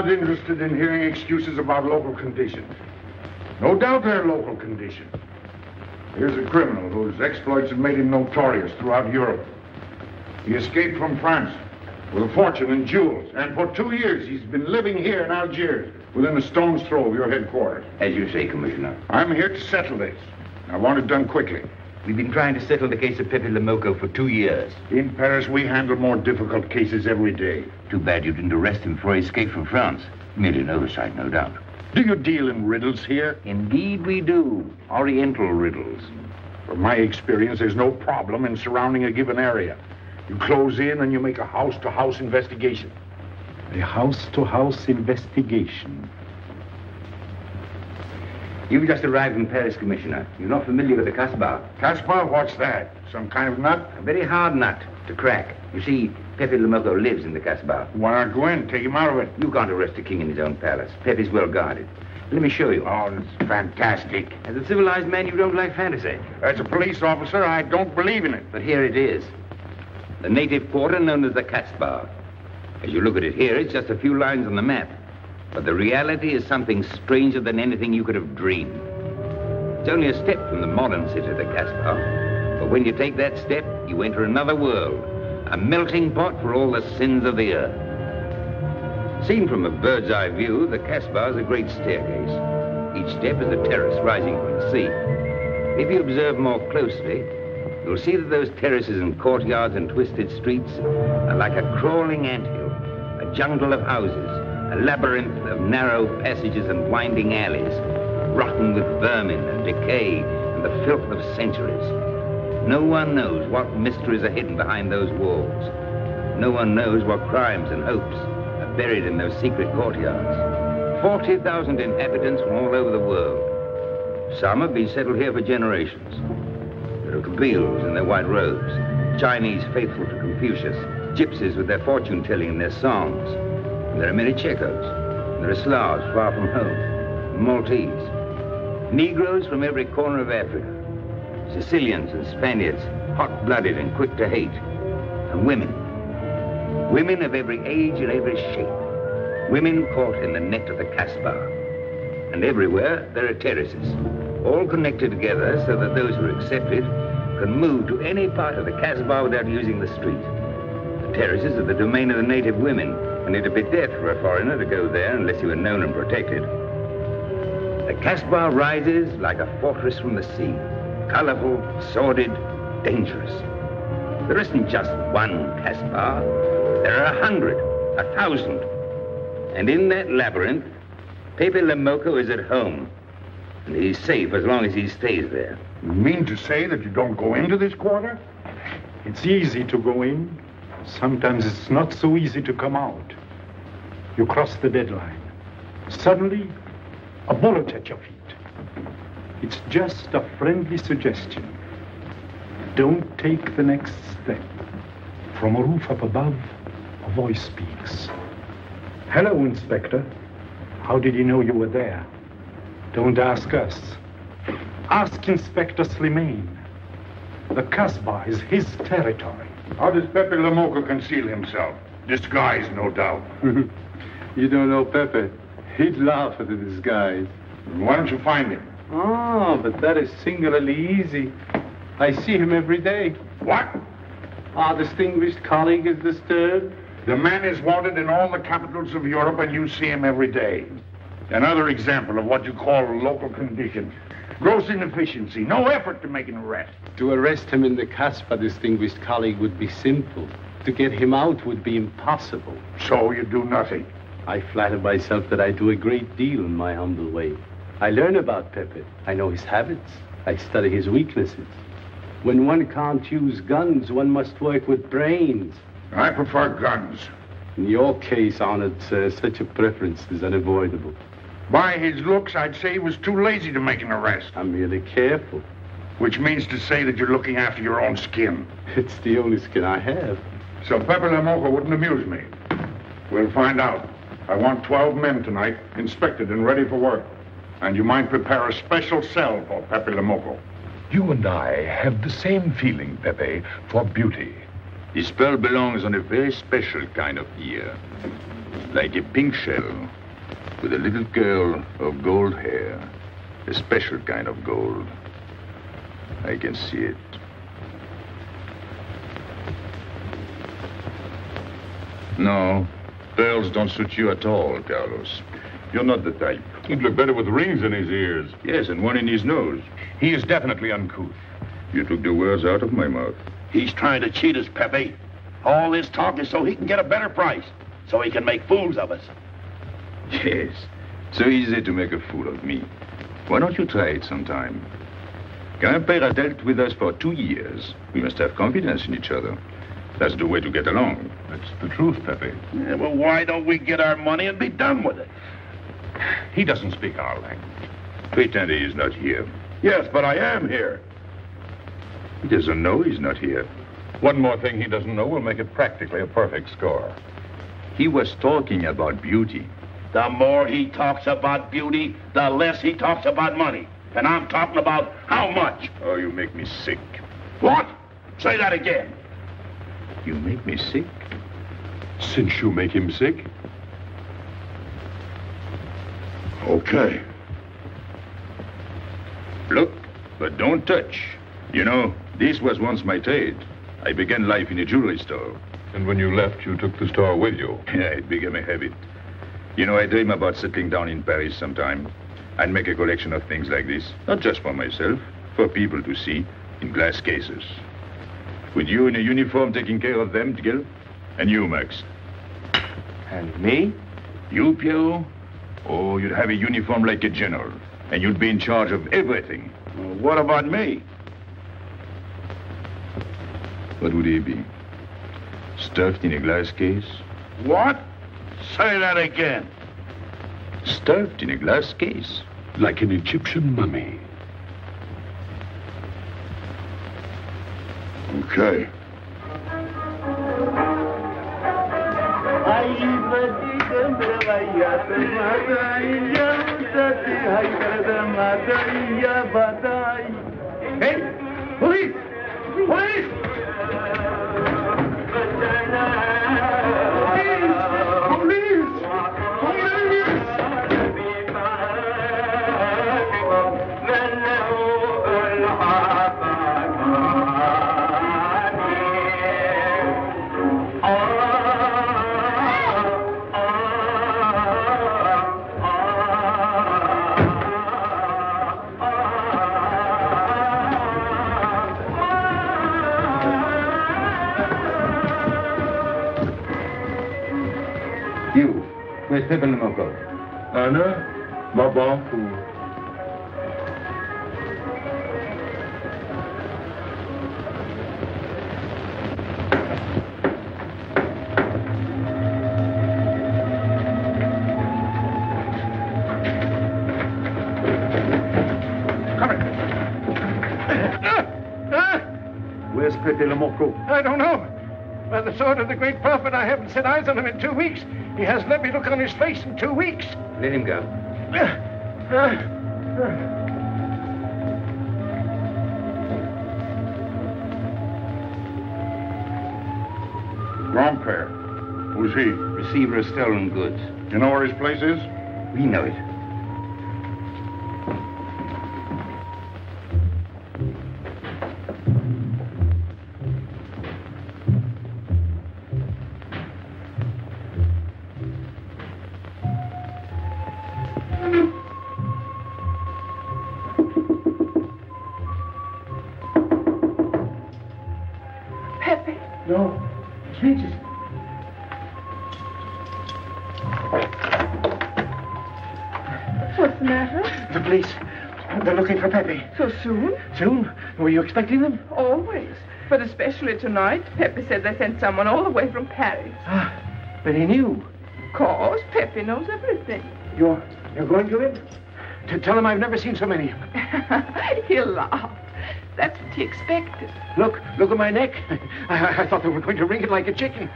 not interested in hearing excuses about local conditions. No doubt they're local conditions. Here's a criminal whose exploits have made him notorious throughout Europe. He escaped from France with a fortune in jewels, and for 2 years he's been living here in Algiers, within a stone's throw of your headquarters. As you say, Commissioner. I'm here to settle this. I want it done quickly. We've been trying to settle the case of Pépé le Moko for 2 years. In Paris, we handle more difficult cases every day. Too bad you didn't arrest him before he escaped from France. Merely an oversight, no doubt. Do you deal in riddles here? Indeed we do. Oriental riddles. From my experience, there's no problem in surrounding a given area. You close in and you make a house-to-house investigation. A house-to-house investigation. You've just arrived in Paris, Commissioner. You're not familiar with the Casbah. Casbah? What's that? Some kind of nut? A very hard nut to crack. You see, Pépé le Moko lives in the Casbah. Why not go in? Take him out of it. You can't arrest a king in his own palace. Pépé's well guarded. Let me show you. Oh, that's fantastic. As a civilized man, you don't like fantasy. As a police officer, I don't believe in it. But here it is. The native quarter known as the Casbah. As you look at it here, it's just a few lines on the map. But the reality is something stranger than anything you could have dreamed. It's only a step from the modern city, the Casbah. But when you take that step, you enter another world. A melting pot for all the sins of the earth. Seen from a bird's eye view, the Casbah is a great staircase. Each step is a terrace rising from the sea. If you observe more closely, you'll see that those terraces and courtyards and twisted streets are like a crawling anthill, a jungle of houses, a labyrinth of narrow passages and winding alleys, rotten with vermin and decay and the filth of centuries. No one knows what mysteries are hidden behind those walls. No one knows what crimes and hopes are buried in those secret courtyards. 40,000 inhabitants from all over the world. Some have been settled here for generations. There are Kabyles in their white robes, Chinese faithful to Confucius, gypsies with their fortune-telling and their songs. And there are many Checos. There are Slavs far from home, Maltese, Negroes from every corner of Africa, Sicilians and Spaniards, hot-blooded and quick to hate, and women. Women of every age and every shape. Women caught in the net of the Casbah. And everywhere there are terraces, all connected together so that those who are accepted can move to any part of the Casbah without using the street. The terraces are the domain of the native women, and it'd be death for a foreigner to go there unless he were known and protected. The Casbah rises like a fortress from the sea, colorful, sordid, dangerous. There isn't just one Casbah. There are 100, 1,000. And in that labyrinth, Pépé le Moko is at home. And he's safe as long as he stays there. You mean to say that you don't go into this quarter? It's easy to go in. Sometimes it's not so easy to come out. You cross the deadline. Suddenly, a bullet at your feet. It's just a friendly suggestion. Don't take the next step. From a roof up above, a voice speaks. Hello, Inspector. How did he know you were there? Don't ask us. Ask Inspector Slimane. The Casbah is his territory. How does Pépé le Moko conceal himself? Disguised, no doubt. You don't know Pépé. He'd laugh at the disguise. Why don't you find him? Oh, but that is singularly easy. I see him every day. What? Our distinguished colleague is disturbed. The man is wanted in all the capitals of Europe, and you see him every day. Another example of what you call local conditions. Gross inefficiency, no effort to make an arrest. To arrest him in the Casbah, distinguished colleague, would be simple. To get him out would be impossible. So you do nothing? I flatter myself that I do a great deal in my humble way. I learn about Pépé. I know his habits. I study his weaknesses. When one can't use guns, one must work with brains. I prefer guns. In your case, honored sir, such a preference is unavoidable. By his looks, I'd say he was too lazy to make an arrest. I'm merely careful. Which means to say that you're looking after your own skin. It's the only skin I have. So Pépé le Moko wouldn't amuse me. We'll find out. I want 12 men tonight, inspected and ready for work. And you might prepare a special cell for Pépé le Moko. You and I have the same feeling, Pépé, for beauty. This pearl belongs on a very special kind of ear. Like a pink shell, with a little curl of gold hair. A special kind of gold. I can see it. No, pearls don't suit you at all, Carlos. You're not the type. He'd look better with rings in his ears. Yes, and one in his nose. He is definitely uncouth. You took the words out of my mouth. He's trying to cheat us, Pepe. All this talk is so he can get a better price, so he can make fools of us. Yes, so easy to make a fool of me. Why don't you try it sometime? Grandpère has dealt with us for 2 years. We must have confidence in each other. That's the way to get along. That's the truth, Pepe. Yeah, well, why don't we get our money and be done with it? He doesn't speak our language. Pretend he is not here. Yes, but I am here. He doesn't know he's not here. One more thing he doesn't know will make it practically a perfect score. He was talking about beauty. The more he talks about beauty, the less he talks about money. And I'm talking about how much. Oh, you make me sick. What? Say that again. You make me sick? Since you make him sick? Okay. Look, but don't touch. You know, this was once my trade. I began life in a jewelry store. And when you left, you took the store with you. Yeah, it became a habit. You know, I dream about settling down in Paris sometime. I'd make a collection of things like this. Not just for myself, for people to see, in glass cases. With you in a uniform taking care of them, Gil? And you, Max? And me? You, Pierrot? Oh, you'd have a uniform like a general. And you'd be in charge of everything. Well, what about me? What would he be? Stuffed in a glass case? What? Say that again. Stuffed in a glass case. Like an Egyptian mummy. Okay. Hey, police! Police! You, where's Pépé le Moko? Anna, Maman, Where's Pépé le Moko? I don't know. By the sword of the great prophet, I haven't set eyes on him in 2 weeks. He hasn't let me look on his face in 2 weeks. Let him go. Grandpère. Who's he? Receiver of stolen goods. You know where his place is? We know it. No, changes. What's the matter? The police. They're looking for Pepe. So soon? Soon? Were you expecting them? Always. But especially tonight. Pepe said they sent someone all the way from Paris. Ah, but he knew. Of course, Pepe knows everything. You're going to him? To tell him I've never seen so many. He'll laugh. That's what he expected. Look at my neck. I thought they were going to wring it like a chicken.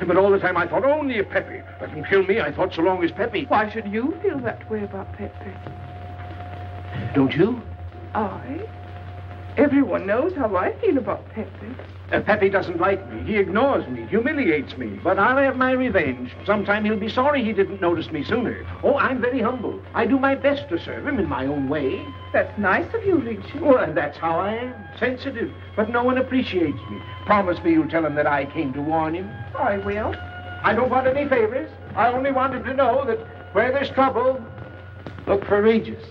But all the time I thought only of Pepe. Let them kill me, I thought, so long as Pepe. Why should you feel that way about Pepe? Don't you? I? Everyone knows how I feel about Pepe. Pepe doesn't like me. He ignores me, humiliates me. But I'll have my revenge. Sometime he'll be sorry he didn't notice me sooner. Oh, I'm very humble. I do my best to serve him in my own way. That's nice of you, Richard. Well, and that's how I am. Sensitive. But no one appreciates me. Promise me you'll tell him that I came to warn him. I will. I don't want any favors. I only want him to know that where there's trouble, look for Regis.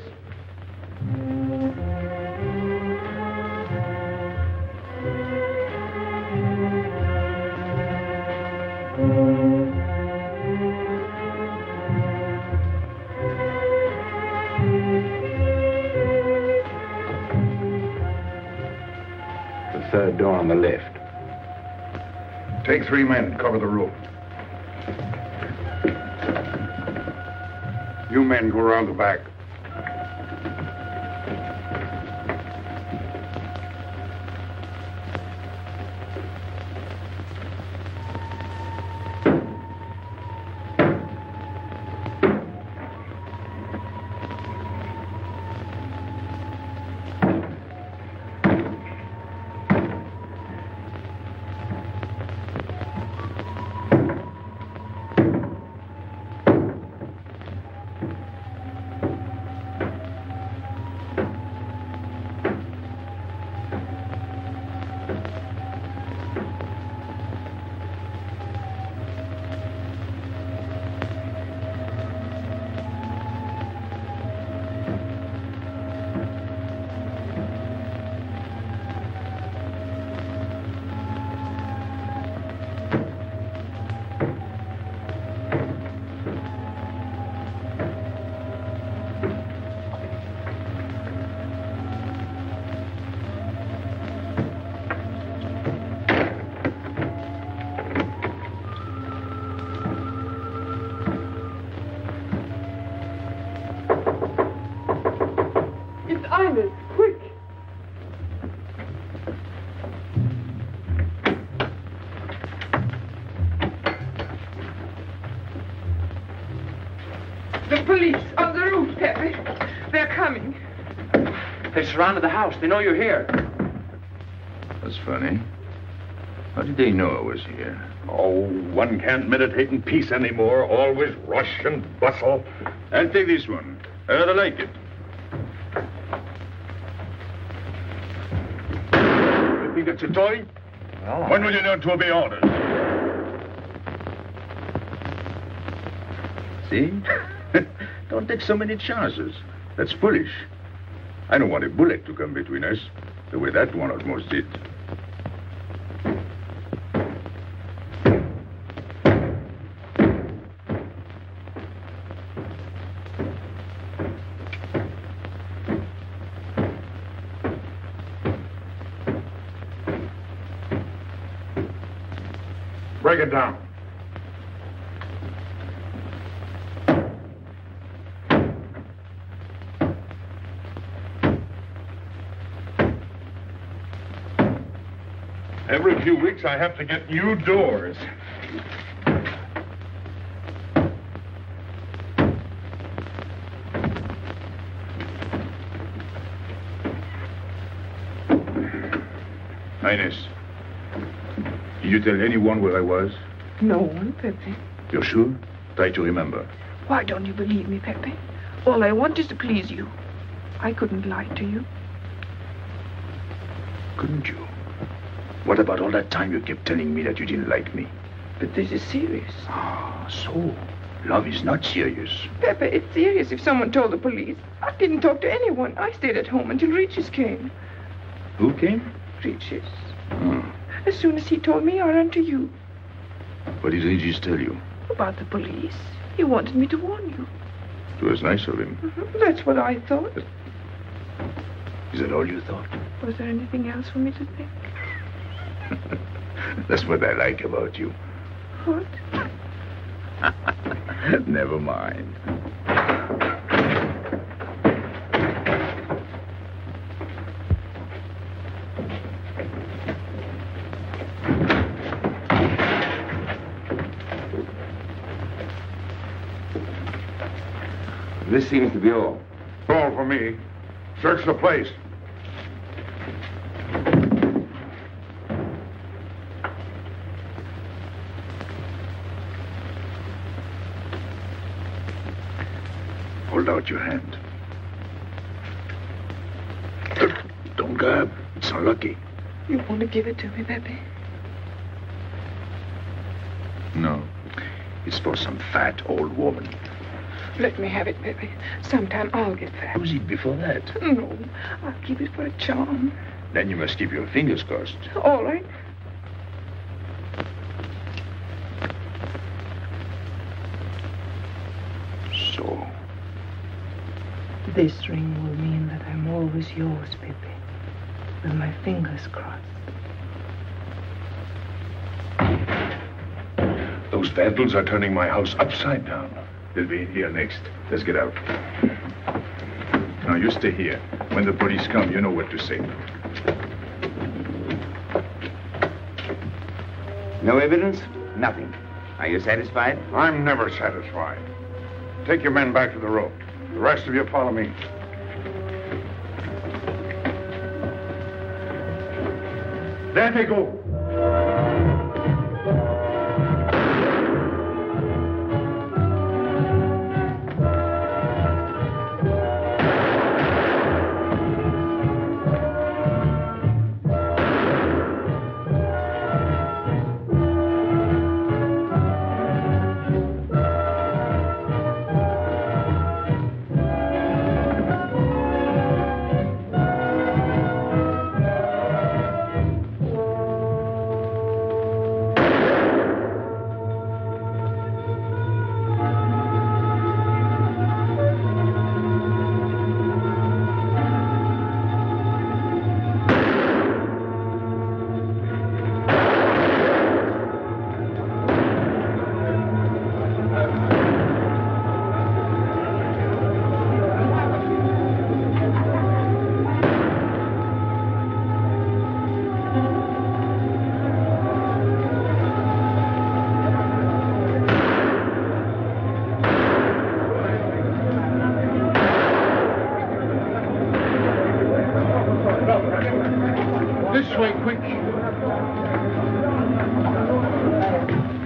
The third door on the left. Take 3 men, cover the room. You men go around the back. Quick! The police on the roof, Pepe. They're coming. They surrounded the house. They know you're here. That's funny. How did they know I was here? Oh, one can't meditate in peace anymore. Always rush and bustle. I'll take this one. I rather like it. You think that's a toy? Oh. When will you learn to obey orders? See? Don't take so many chances. That's foolish. I don't want a bullet to come between us, the way that one almost did. Break it down. Every few weeks I have to get new doors. Highness, did you tell anyone where I was? No one, Pepe. You're sure? Try to remember. Why don't you believe me, Pepe? All I want is to please you. I couldn't lie to you. Couldn't you? What about all that time you kept telling me that you didn't like me? But this is serious. Ah, so love is not serious. Pepe, it's serious if someone told the police. I didn't talk to anyone. I stayed at home until Regis came. Who came? Regis. Hmm. As soon as he told me, I ran to you. What did Regis tell you? About the police. He wanted me to warn you. It was nice of him. That's what I thought. Is that all you thought? Was there anything else for me to think? That's what I like about you. What? Never mind. This seems to be all. All for me. Search the place. Hold out your hand. Don't grab. It's unlucky. You want to give it to me, Pepe? No. It's for some fat old woman. Let me have it, Pepe. Sometime I'll get fat. Use it before that. No, I'll keep it for a charm. Then you must keep your fingers crossed. All right. So. This ring will mean that I'm always yours, Pepe. With my fingers crossed. Those vandals are turning my house upside down. They'll be in here next. Let's get out. Now, you stay here. When the police come, you know what to say. No evidence? Nothing. Are you satisfied? I'm never satisfied. Take your men back to the road. The rest of you follow me. There they go.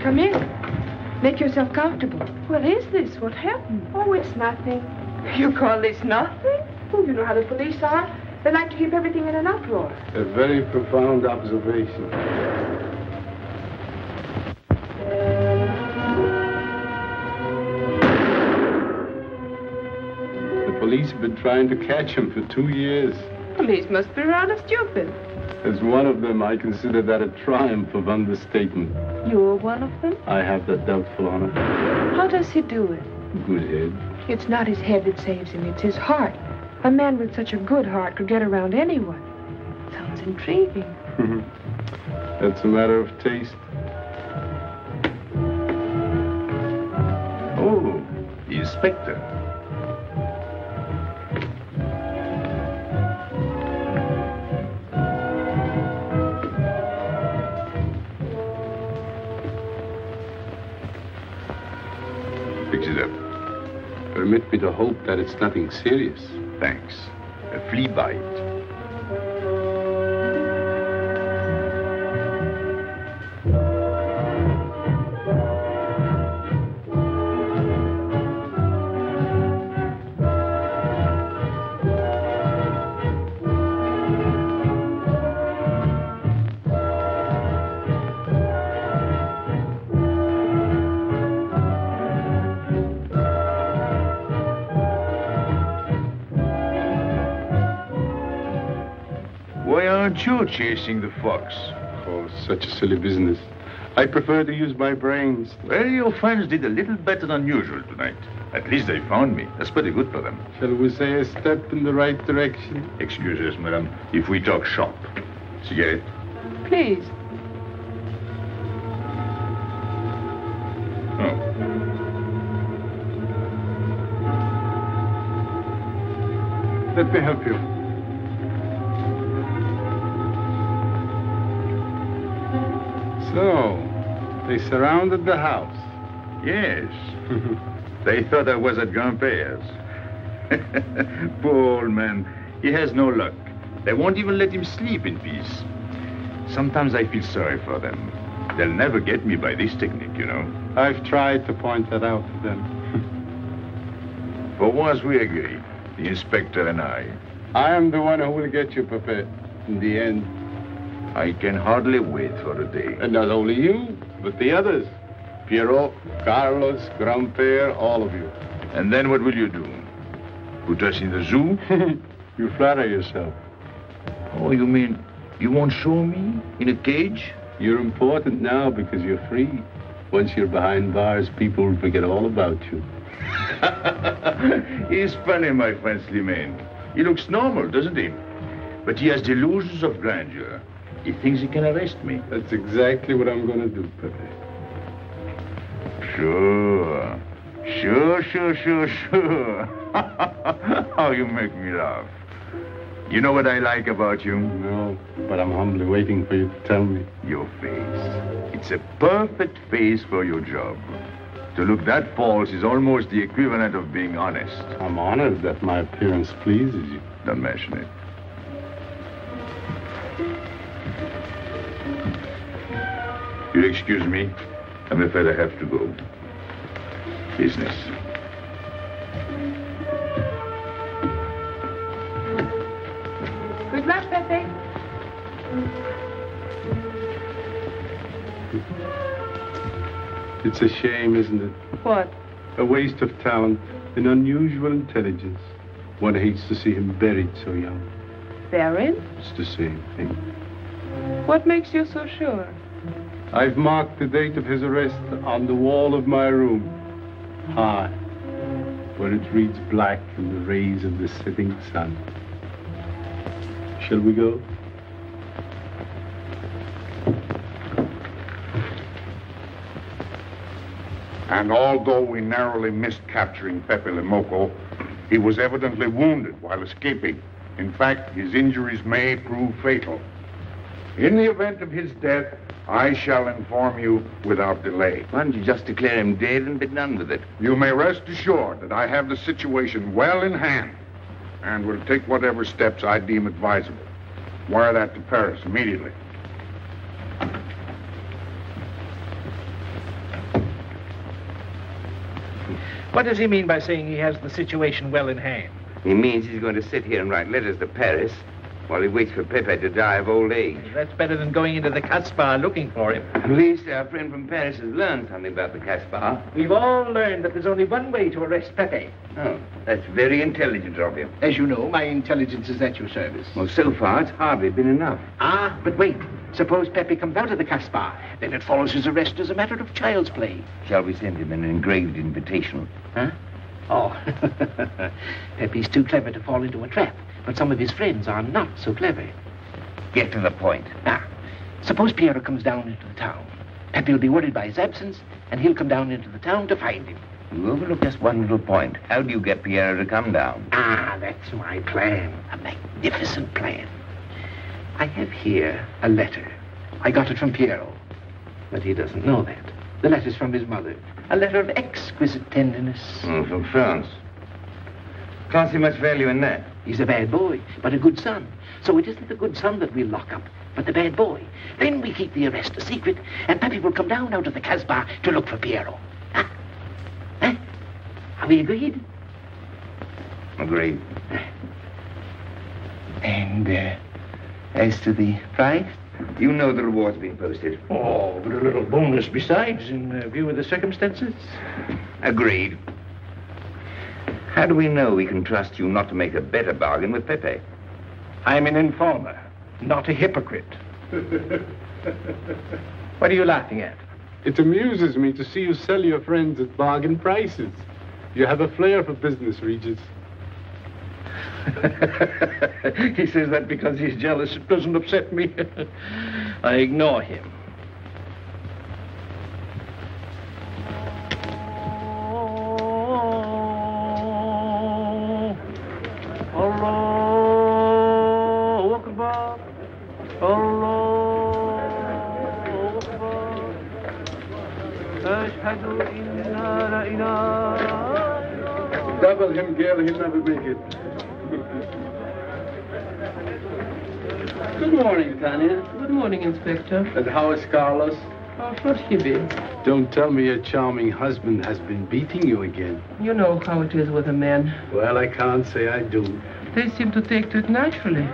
Come in. Make yourself comfortable. What is this? What happened? Oh, it's nothing. You call this nothing? Oh, you know how the police are. They like to keep everything in an uproar. A very profound observation. The police have been trying to catch him for 2 years. Police must be rather stupid. As one of them, I consider that a triumph of understatement. You're one of them? I have that doubtful honor. How does he do it? Good head. It's not his head that saves him, it's his heart. A man with such a good heart could get around anyone. Sounds intriguing. That's a matter of taste. Oh, the inspector. Fix it up. Permit me to hope that it's nothing serious. Thanks. A flea bite. Why aren't you chasing the fox? Oh, such a silly business. I prefer to use my brains. Well, your friends did a little better than usual tonight. At least they found me. That's pretty good for them. Shall we say a step in the right direction? Excuse us, madam, if we talk shop. Cigarette? Please. Oh. Let me help you. So, they surrounded the house. Yes. They thought I was at Grandpère's. Poor old man. He has no luck. They won't even let him sleep in peace. Sometimes I feel sorry for them. They'll never get me by this technique, you know. I've tried to point that out to them. For once we agree, the inspector and I. I am the one who will get you, Pépé, in the end. I can hardly wait for the day. And not only you, but the others. Pierrot, Carlos, Grandpère, all of you. And then what will you do? Put us in the zoo? You flatter yourself. Oh, you mean you won't show me in a cage? You're important now because you're free. Once you're behind bars, people will forget all about you. He's funny, my friend Slimane. He looks normal, doesn't he? But he has delusions of grandeur. He thinks he can arrest me. That's exactly what I'm going to do, Pépé. Sure. Sure. How you make me laugh. You know what I like about you? No, but I'm humbly waiting for you to tell me. Your face. It's a perfect face for your job. To look that false is almost the equivalent of being honest. I'm honored that my appearance pleases you. Don't mention it. You'll excuse me. I'm afraid I have to go. Business. Good luck, Pepe. It's a shame, isn't it? What? A waste of talent, an unusual intelligence. One hates to see him buried so young. Buried? It's the same thing. What makes you so sure? I've marked the date of his arrest on the wall of my room. High, where it reads black in the rays of the setting sun. Shall we go? And although we narrowly missed capturing Pépé le Moko, he was evidently wounded while escaping. In fact, his injuries may prove fatal. In the event of his death, I shall inform you without delay. Why don't you just declare him dead and be done with it? You may rest assured that I have the situation well in hand and will take whatever steps I deem advisable. Wire that to Paris immediately. What does he mean by saying he has the situation well in hand? He means he's going to sit here and write letters to Paris while he waits for Pépé to die of old age. That's better than going into the Casbah looking for him. At least our friend from Paris has learned something about the Casbah. We've all learned that there's only one way to arrest Pépé. Oh, that's very intelligent of you. As you know, my intelligence is at your service. Well, so far, it's hardly been enough. Ah, but wait. Suppose Pépé comes out of the Casbah. Then it follows his arrest as a matter of child's play. Shall we send him an engraved invitation? Huh? Oh, Pépé's too clever to fall into a trap. But some of his friends are not so clever. Get to the point. Now, suppose Pierrot comes down into the town. Pépé will be worried by his absence, and he'll come down into the town to find him. You overlook just one little point. How do you get Pierrot to come down? Ah, that's my plan. A magnificent plan. I have here a letter. I got it from Pierrot. But he doesn't know that. The letter's from his mother. A letter of exquisite tenderness. From France. Can't see much value in that. He's a bad boy, but a good son. So it isn't the good son that we'll lock up, but the bad boy. Then we keep the arrest a secret, and Pépé will come down out of the Casbah to look for Pierrot. Huh? Huh? Are we agreed? Agreed. And, as to the prize? You know the reward's been posted. Oh, but a little bonus besides, in view of the circumstances. Agreed. How do we know we can trust you not to make a better bargain with Pépé? I'm an informer, not a hypocrite. What are you laughing at? It amuses me to see you sell your friends at bargain prices. You have a flair for business, Regis. He says that because he's jealous. It doesn't upset me. I ignore him. Allahu Akbar. Allahu Akbar. Ashhadu inna la ilaha. Double him, girl, he'll never make it. Good morning, Tanya. Good morning, Inspector. And how is Carlos? Of course he will. Don't tell me your charming husband has been beating you again. You know how it is with a man. Well, I can't say I do. They seem to take to it naturally.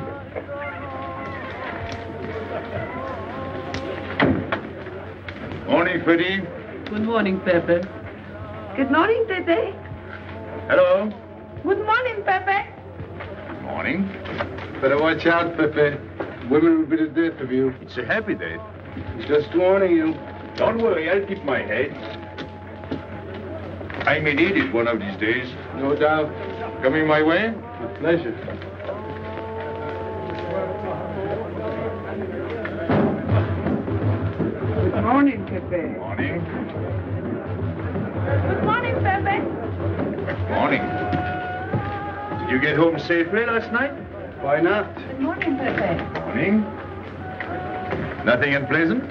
Morning, Freddie. Good morning, Pépé. Good morning, Pépé. Hello. Good morning, Pépé. Morning. Better watch out, Pepe. Women will be the death of you. It's a happy day. Just warning you. Don't worry, I'll keep my head. I may need it one of these days. No doubt. Coming my way? With pleasure. Good morning, Pépé. Morning. Good morning, Pépé. Morning. Did you get home safely last night? Why not? Good morning, Pépé. Morning. Nothing unpleasant?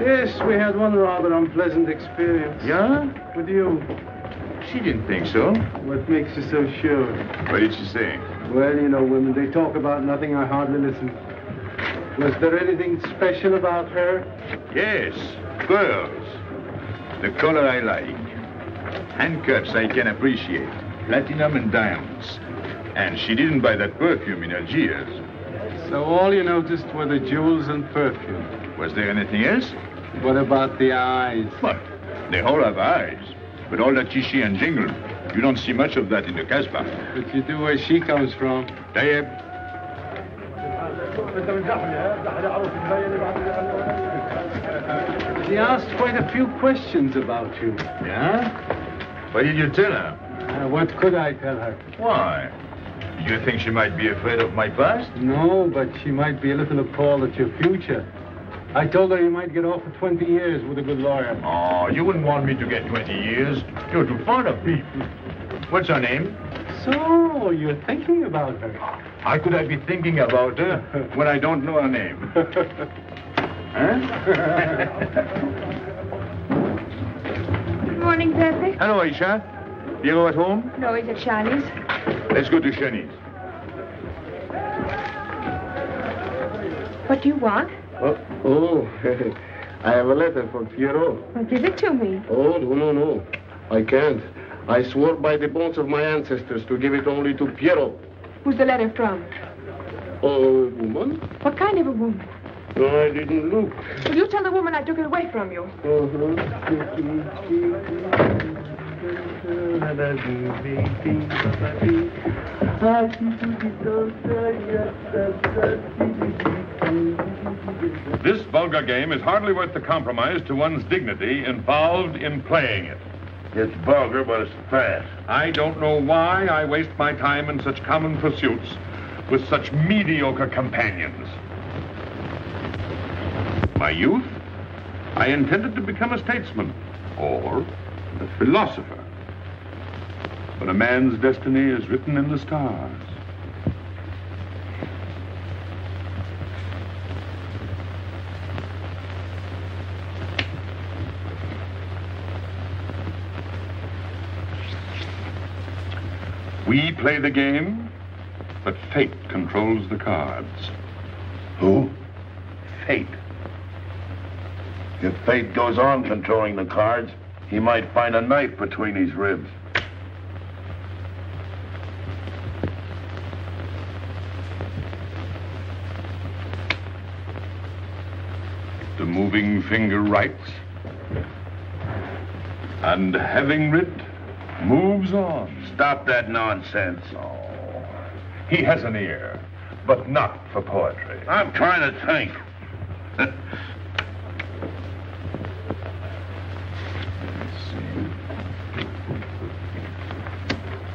Yes, we had one rather unpleasant experience. Yeah? With you. She didn't think so. What makes you so sure? What did she say? Well, you know, women, they talk about nothing. I hardly listen. Was there anything special about her? Yes, pearls. The color I like. Handcuffs I can appreciate. Platinum and diamonds. And she didn't buy that perfume in Algiers. So all you noticed were the jewels and perfume. Was there anything else? What about the eyes? What? They all have eyes. But all that chichi and jingle, you don't see much of that in the Casbah. But you do where she comes from. Tayyib. She asked quite a few questions about you. Yeah? What did you tell her? What could I tell her? Why? Did you think she might be afraid of my past? No, but she might be a little appalled at your future. I told her you might get off for 20 years with a good lawyer. Oh, you wouldn't want me to get 20 years. You're too fond of people. What's her name? So, you're thinking about her. How could I be thinking about her when I don't know her name? Huh? Good morning, Pépé. Hello, Aisha. Piero at home? No, he's at Shani's. Let's go to Shani's. What do you want? Oh, I have a letter from Piero. Well, give it to me. Oh, no. I can't. I swore by the bones of my ancestors to give it only to Piero. Who's the letter from? Oh, woman? What kind of a woman? No, I didn't look. Will you tell the woman I took it away from you? This vulgar game is hardly worth the compromise to one's dignity involved in playing it. It's vulgar, but it's fast. I don't know why I waste my time in such common pursuits with such mediocre companions. My youth, I intended to become a statesman or a philosopher. But a man's destiny is written in the stars. We play the game, but fate controls the cards. Who? Fate. If fate goes on controlling the cards, he might find a knife between his ribs. The moving finger writes, and having writ, moves on. Stop that nonsense. Oh, he has an ear, but not for poetry. I'm trying to think.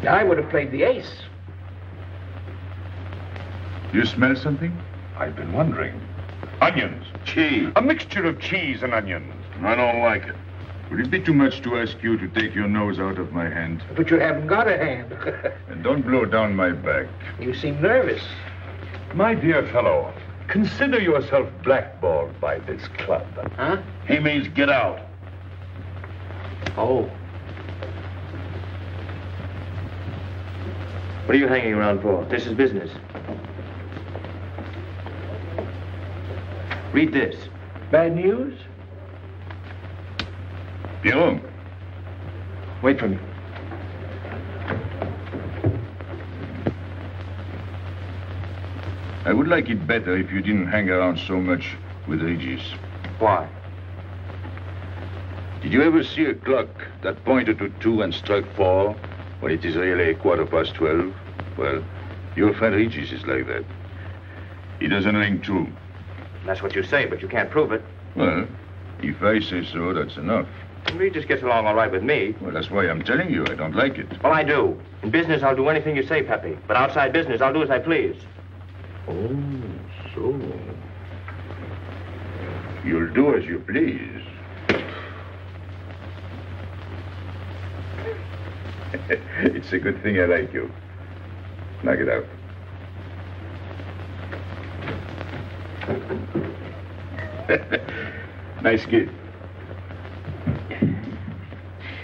I would have played the ace. You smell something? I've been wondering. Onions. Cheese. A mixture of cheese and onions. I don't like it. Would it be too much to ask you to take your nose out of my hand? But you haven't got a hand. And don't blow down my back. You seem nervous. My dear fellow, consider yourself blackballed by this club. Huh? He means get out. Oh. What are you hanging around for? This is business. Read this. Bad news? Pierrot. Wait for me. I would like it better if you didn't hang around so much with Regis. Why? Did you ever see a clock that pointed to 2 and struck 4 when it is really 12:15? Well, your friend Regis is like that. He doesn't ring true. That's what you say, but you can't prove it. Well, if I say so, that's enough. Regis gets along all right with me. Well, that's why I'm telling you I don't like it. Well, I do. In business, I'll do anything you say, Pepe. But outside business, I'll do as I please. Oh, so. You'll do as you please. It's a good thing I like you. Knock it out. Nice kid.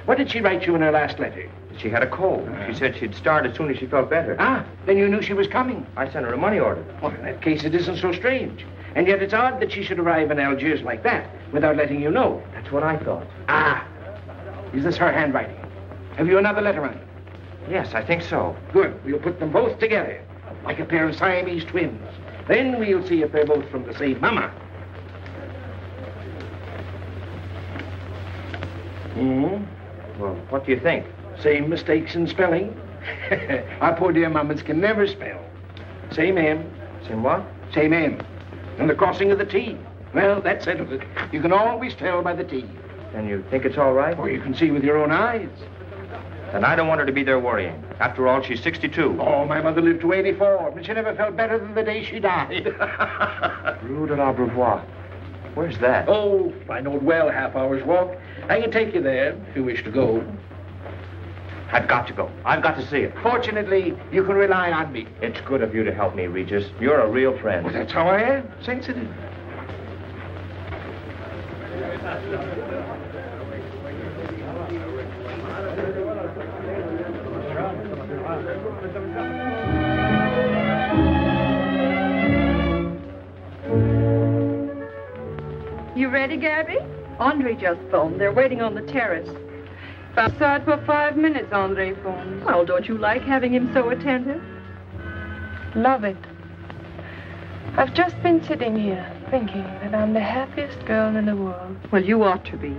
What did she write you in her last letter? She had a cold. She said she'd start as soon as she felt better. Ah, then you knew she was coming. I sent her a money order. Well, in that case, it isn't so strange. And yet it's odd that she should arrive in Algiers like that, without letting you know. That's what I thought. Ah, is this her handwriting? Have you another letter on it? Yes, I think so. Good. We'll put them both together, like a pair of Siamese twins. Then we'll see if they're both from the same mama. Well, what do you think? Same mistakes in spelling. Our poor dear mamas can never spell. Same M. Same what? Same M. And the crossing of the T. Well, that settles it. You can always tell by the T. And you think it's all right? Or you can see with your own eyes. And I don't want her to be there worrying. After all, she's 62. Oh, my mother lived to 84, but she never felt better than the day she died. Rue de l'Abreuvoir. Where's that? Oh, fine old well, half-hour's walk. I can take you there if you wish to go. I've got to go. I've got to see it. Fortunately, you can rely on me. It's good of you to help me, Regis. You're a real friend. Well, that's how I am. Sensitive. You ready, Gabby? Andre just phoned. They're waiting on the terrace. Outside for 5 minutes, Andre phones. Well, don't you like having him so attentive? Love it. I've just been sitting here thinking that I'm the happiest girl in the world. Well, you ought to be.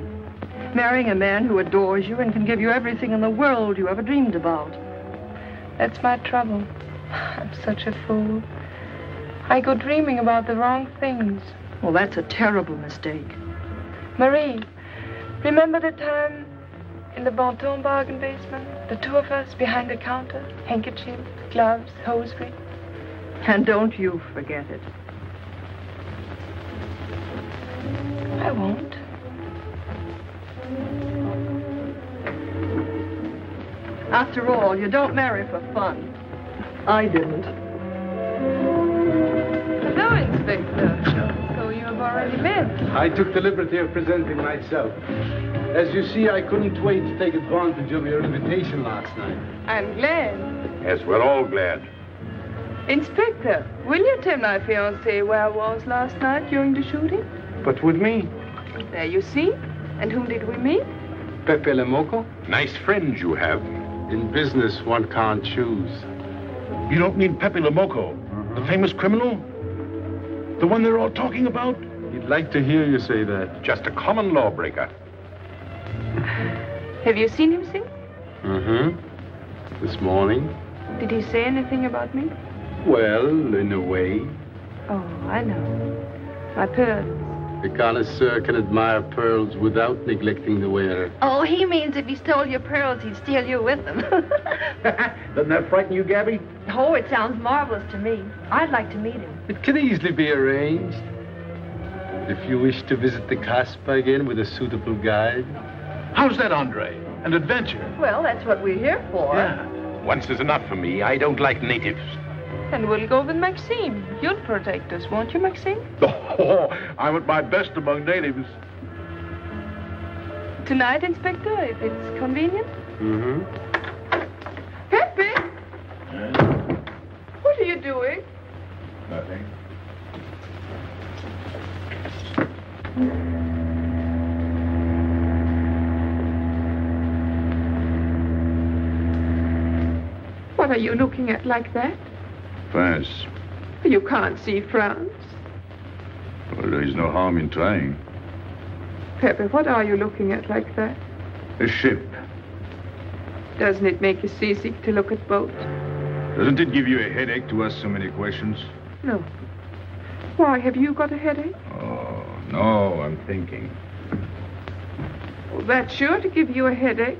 Marrying a man who adores you and can give you everything in the world you ever dreamed about. That's my trouble. I'm such a fool. I go dreaming about the wrong things. Well, that's a terrible mistake. Marie, remember the time in the Bonton bargain basement? The two of us behind the counter, handkerchiefs, gloves, hosiery. And don't you forget it. I won't. After all, you don't marry for fun. I didn't. Hello, Inspector. So you have already met. I took the liberty of presenting myself. As you see, I couldn't wait to take advantage of your invitation last night. I'm glad. Yes, we're all glad. Inspector, will you tell my fiancé where I was last night during the shooting? But with me? There you see. And whom did we meet? Pépé le Moko? Nice friends you have. In business, one can't choose. You don't mean Pépé le Moko, the famous criminal? The one they're all talking about? He'd like to hear you say that. Just a common lawbreaker. Have you seen him since? Mm-hmm. This morning. Did he say anything about me? Well, in a way. Oh, I know. My pearls. The connoisseur can admire pearls without neglecting the wearer. Oh, he means if he stole your pearls, he'd steal you with them. Doesn't that frighten you, Gabby? Oh, it sounds marvelous to me. I'd like to meet him. It can easily be arranged. If you wish to visit the Casbah again with a suitable guide. How's that, Andre? An adventure? Well, that's what we're here for. Yeah. Once is enough for me. I don't like natives. And we'll go with Maxime. You'll protect us, won't you, Maxime? Oh, I'm at my best among natives. Tonight, Inspector, if it's convenient? Mm-hmm. Pepe! What are you doing? Nothing. are you looking at like that? France. You can't see France. Well, there is no harm in trying. Pépé, what are you looking at like that? A ship. Doesn't it make you seasick to look at boats? Doesn't it give you a headache to ask so many questions? No. Why, have you got a headache? Oh, no, I'm thinking. Well, that's sure to give you a headache.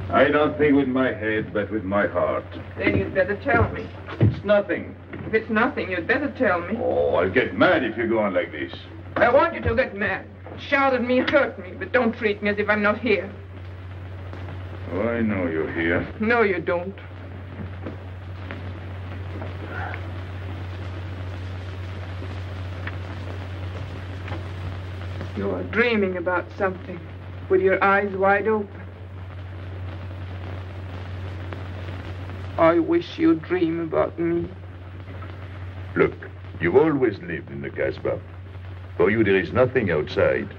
I don't think with my head, but with my heart. Then you'd better tell me. It's nothing. If it's nothing, you'd better tell me. Oh, I'll get mad if you go on like this. I want you to get mad. Shout at me, hurt me, but don't treat me as if I'm not here. Oh, I know you're here. No, you don't. You're dreaming about something with your eyes wide open. I wish you'd dream about me. Look, you've always lived in the Casbah. For you, there is nothing outside.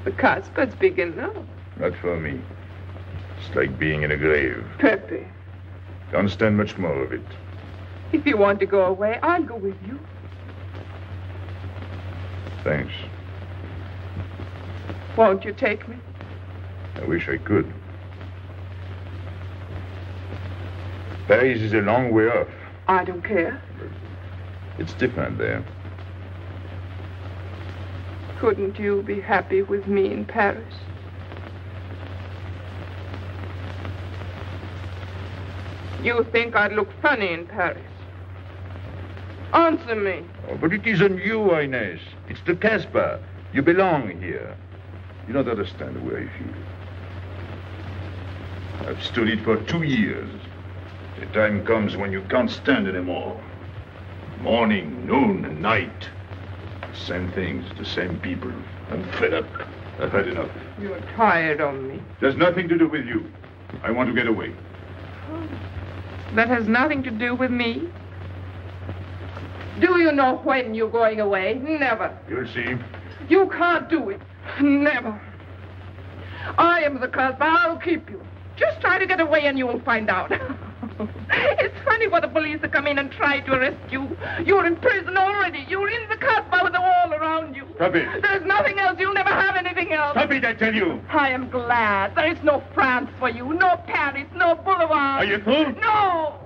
The Casbah's big enough. Not for me. It's like being in a grave. Pépé, Don't stand much more of it. if you want to go away, I'll go with you. Thanks. Won't you take me? I wish I could. Paris is a long way off. I don't care. It's different there. Couldn't you be happy with me in Paris? You think I'd look funny in Paris? Answer me. Oh, but it isn't you, Inez. It's the Casbah. You belong here. You don't understand the way I feel. I've stood it for 2 years. The time comes when you can't stand anymore. Morning, noon, and night. Same things, the same people. I'm fed up. I've had enough. You're tired of me. There's nothing to do with you. I want to get away. That has nothing to do with me. Do you know when you're going away? Never. You'll see. You can't do it. Never. I am the Casbah. I'll keep you. Just try to get away and you'll find out. It's funny for the police to come in and try to arrest you. You're in prison already. You're in the Casbah with the wall around you. Stop it. There's nothing else. You'll never have anything else. Stop it, I tell you. I am glad. There is no France for you. No Paris. No Boulevard. Are you through? No.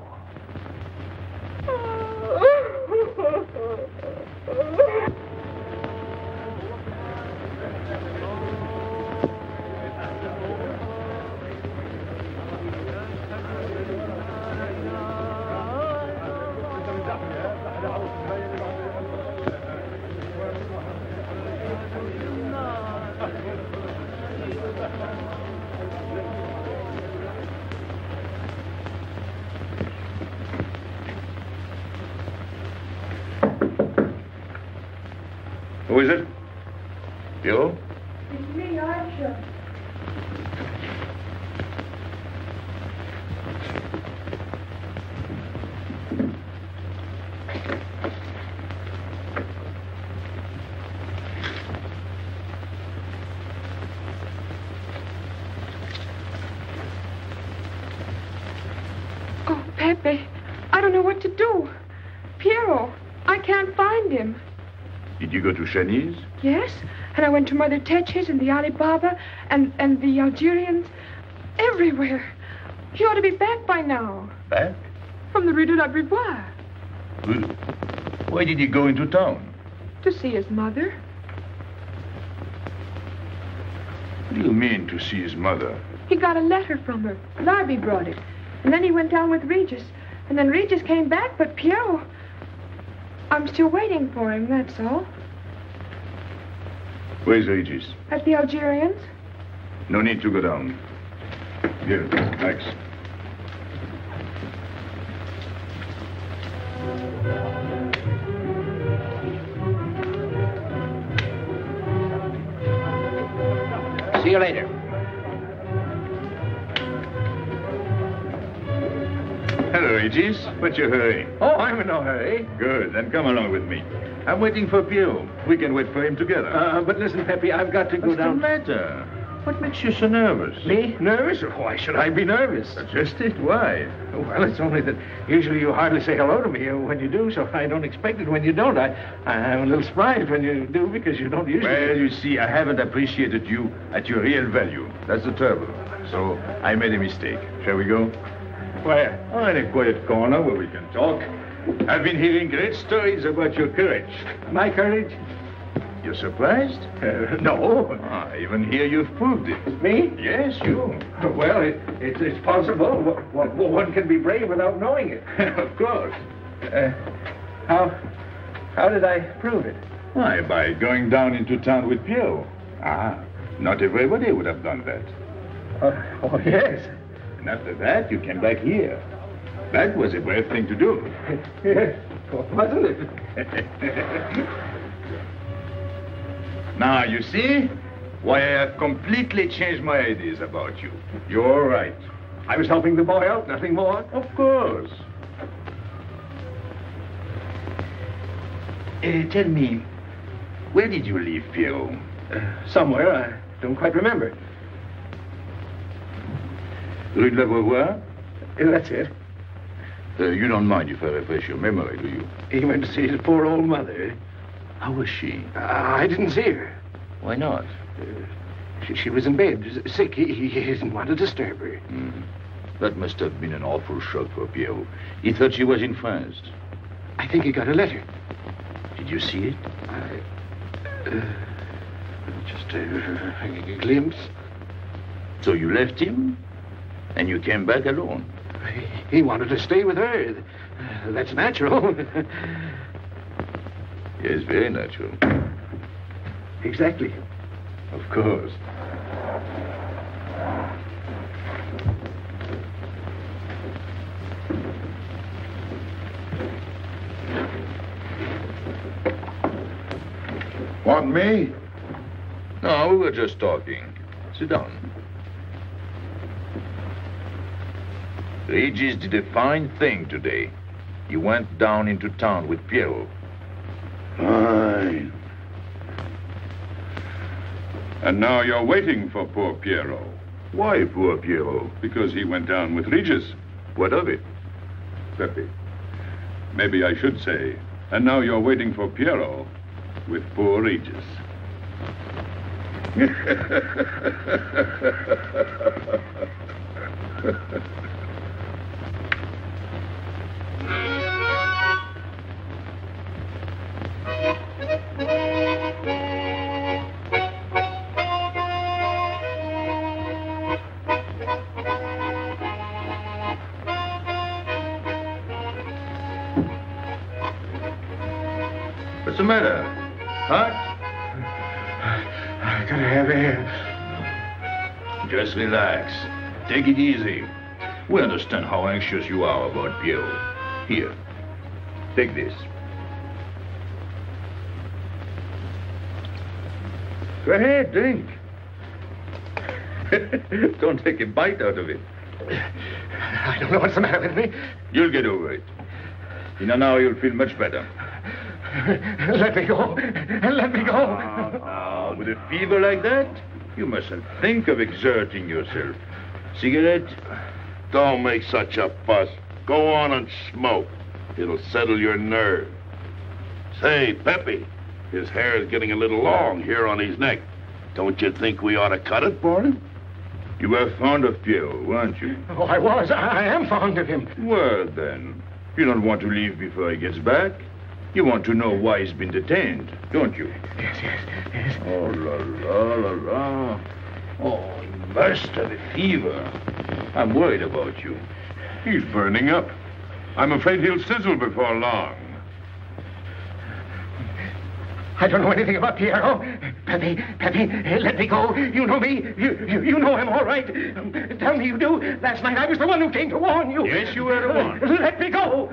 Who is it? You? It's me, Archer. Oh, Pépé, I don't know what to do. Piero, I can't find him. Did you go to Chinese? Yes, and I went to Mother Tetch's and the Alibaba and the Algerians. Everywhere. He ought to be back by now. Back? From the Rue de la Brevoire. Why did he go into town? To see his mother. What do you mean, to see his mother? He got a letter from her. Larby brought it. And then he went down with Regis. And then Regis came back, but Piero... I'm still waiting for him, that's all. Where's Regis? At the Algerians. No need to go down. Here, thanks. See you later. Hello, Regis. What's your hurry? Oh, I'm in no hurry. Good, then come along with me. I'm waiting for Pio. We can wait for him together. But listen, Pepe, I've got to go down. What's the matter? What makes you so nervous? Me? Nervous? Why should I be nervous? Suggest it? Why? Well, it's only that usually you hardly say hello to me when you do, so I don't expect it when you don't. I'm a little surprised when you do because you don't usually. Well, you see, I haven't appreciated you at your real value. That's the trouble. So I made a mistake. Shall we go? Where? Oh, in a quiet corner where we can talk. I've been hearing great stories about your courage. My courage? You're surprised? No. I even hear you've proved it. Me? Yes, you. Well, it's possible. One can be brave without knowing it. Of course. How did I prove it? Why, by going down into town with Pierre. Not everybody would have done that. Oh, yes. And after that, you came back here. That was a brave thing to do. Yes, wasn't it? Now, you see why I have completely changed my ideas about you. You're right. I was helping the boy out, nothing more. Of course. Tell me, where did you leave Pierrot? Somewhere, I don't quite remember. Rue de l'Abreuvoir? That's it. You don't mind if I refresh your memory, do you? He went to see his poor old mother. How was she? I didn't see her. Why not? She was in bed, sick. He didn't want to disturb her. That must have been an awful shock for Pierrot. He thought she was in France. I think he got a letter. Did you see it? Just a glimpse. So you left him, and you came back alone? He wanted to stay with her. That's natural. Yes, very natural. Exactly. Of course. Want me? No, we were just talking. Sit down. Regis did a fine thing today. He went down into town with Pierrot. Fine. And now you're waiting for poor Pierrot. Why poor Pierrot? Because he went down with Regis. What of it? Pepe, maybe I should say, and now you're waiting for Pierrot with poor Regis. What's the matter? Hot? I gotta have air. Just relax. Take it easy. We understand how anxious you are about Pierrot. Here, take this. Go ahead, drink. Don't take a bite out of it. I don't know what's the matter with me. You'll get over it. In an hour, you'll feel much better. Let me go. Let me go. Now, with a fever like that, you mustn't think of exerting yourself. Cigarette? Don't make such a fuss. Go on and smoke. It'll settle your nerve. Say, Pepe, his hair is getting a little long here on his neck. Don't you think we ought to cut it for him? You were fond of Pierrot, weren't you? Oh, I was. I am fond of him. Well, then, you don't want to leave before he gets back. You want to know why he's been detained, don't you? Yes. Oh, la, la, la, la. Oh, he must have a fever. I'm worried about you. He's burning up. I'm afraid he'll sizzle before long. I don't know anything about Pierrot. Pepe, let me go. You know me. You know him all right. Tell me you do. Last night I was the one who came to warn you. Yes, you were the one. Let me go.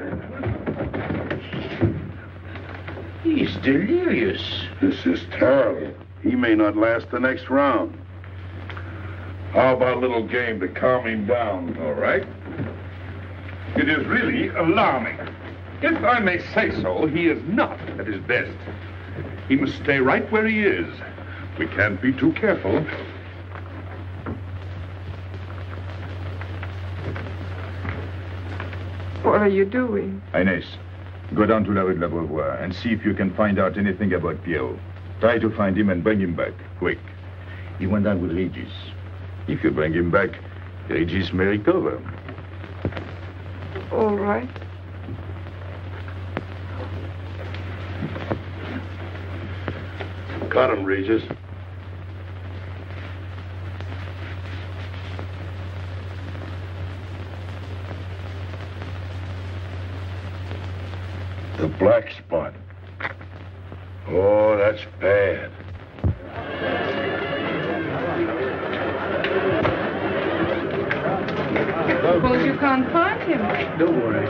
He's delirious. This is terrible. He may not last the next round. How about a little game to calm him down? All right. It is really alarming. If I may say so, he is not at his best. He must stay right where he is. We can't be too careful. What are you doing? Inés, go down to la rue de l'Abreuvoir and see if you can find out anything about Pierrot. Try to find him and bring him back, quick. He went down with Regis. If you bring him back, Regis may recover. All right. Got him, Regis. The black spot. Oh, that's bad. Suppose you can't find him. Don't worry.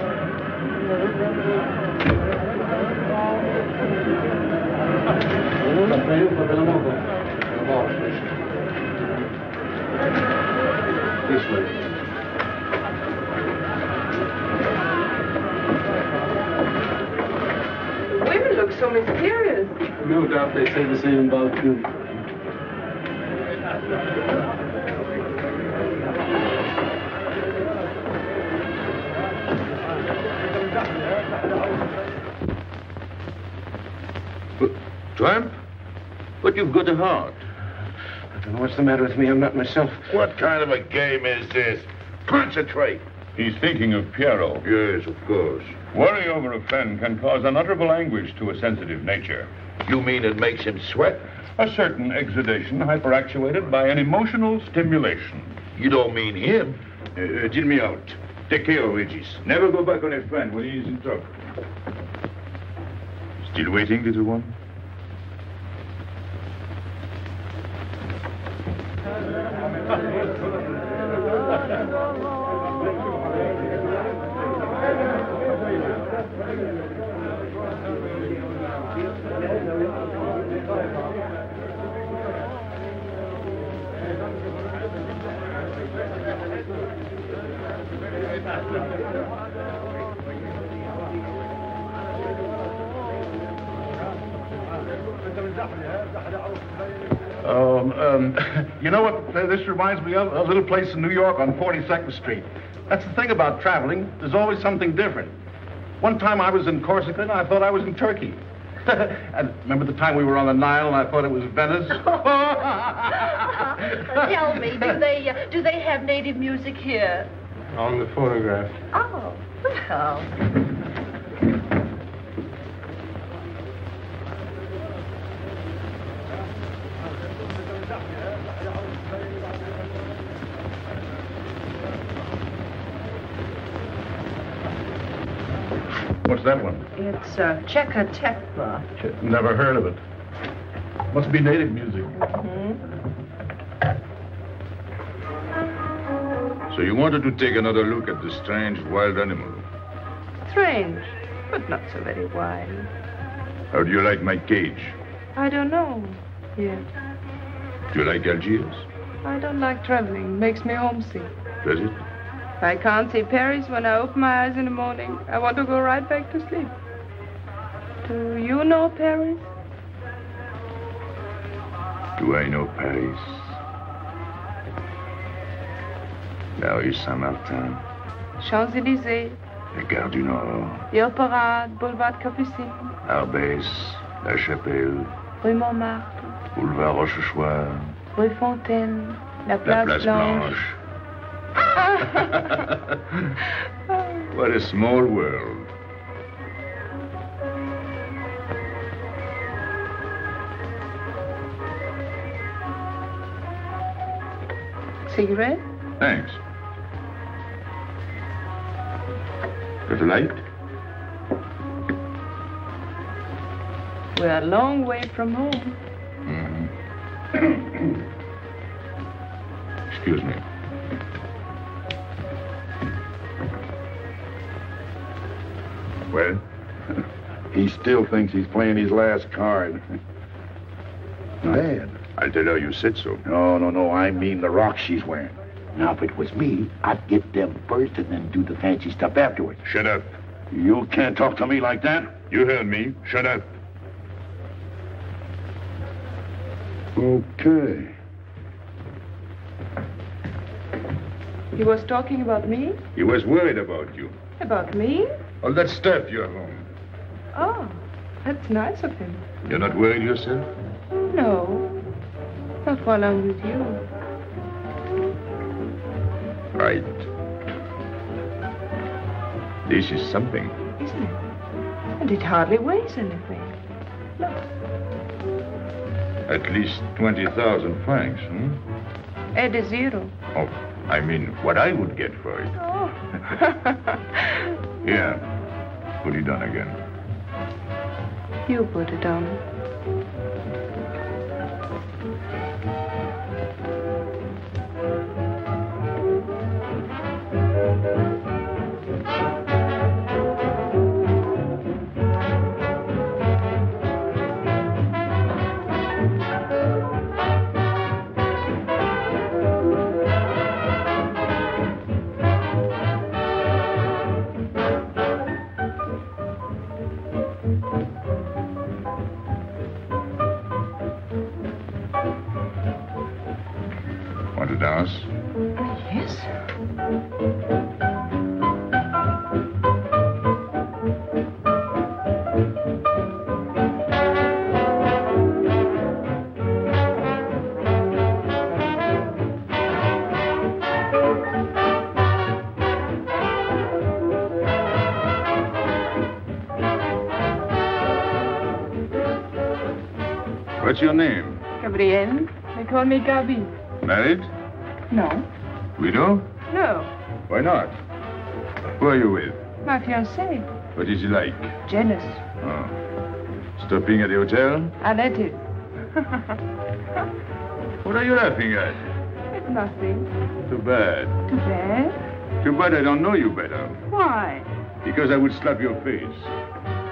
This way. Women look so mysterious. No doubt they say the same about you. Tramp? But you've got a heart. I don't know what's the matter with me. I'm not myself. What kind of a game is this? Concentrate. He's thinking of Pierrot. Yes, of course. Worry over a friend can cause unutterable anguish to a sensitive nature. You mean it makes him sweat? A certain exudation hyperactuated by an emotional stimulation. You don't mean him? Deal me out. Take care of Regis. Never go back on a friend when he is in trouble. Still waiting, little one? You know what this reminds me of? A little place in New York on 42nd Street. That's the thing about traveling. There's always something different. One time I was in Corsica and I thought I was in Turkey. And remember the time we were on the Nile and I thought it was Venice? Tell me, do they have native music here? On the phonograph. Oh, well. What's that one? It's Checker Tekla. Never heard of it. Must be native music. So you wanted to take another look at this strange wild animal. Strange, but not so very wild. How do you like my cage? I don't know yet. Do you like Algiers? I don't like traveling. Makes me homesick. Does it? If I can't see Paris when I open my eyes in the morning, I want to go right back to sleep. Do you know Paris? Do I know Paris? La rue Saint-Martin. Champs-Élysées. La Gare du Nord. Ile Parade, Boulevard Capucine. Arbès, La Chapelle. Rue Montmartre. Boulevard Rochechouart. Rue Fontaine. La Place Blanche. What a small world. Cigarette? Thanks. Got a light? We're a long way from home. Excuse me. Well, he still thinks he's playing his last card. Bad. I'll tell her you said so. No. I mean the rock she's wearing. Now, if it was me, I'd get them first and then do the fancy stuff afterwards. Shut up. You can't talk to me like that. You heard me. Shut up. Okay. He was talking about me? He was worried about you. About me? All that stuff you have on. Oh, that's nice of him. You're not worried yourself? No. Not while I'm with you. Right. This is something. Isn't it? And it hardly weighs anything. Look. At least 20,000 francs, hmm? Add a zero. Oh, I mean, what I would get for it. Oh. Here. Put it on again. You put it on. Want to dance? Yes. What's your name? Gabrielle. They call me Gabi. Married? No. Widow? No. Why not? Who are you with? My fiancé. What is he like? Jealous. Oh. Stopping at the hotel? Arrêté. What are you laughing at? It's nothing. Too bad. Too bad? Too bad I don't know you better. Why? Because I would slap your face.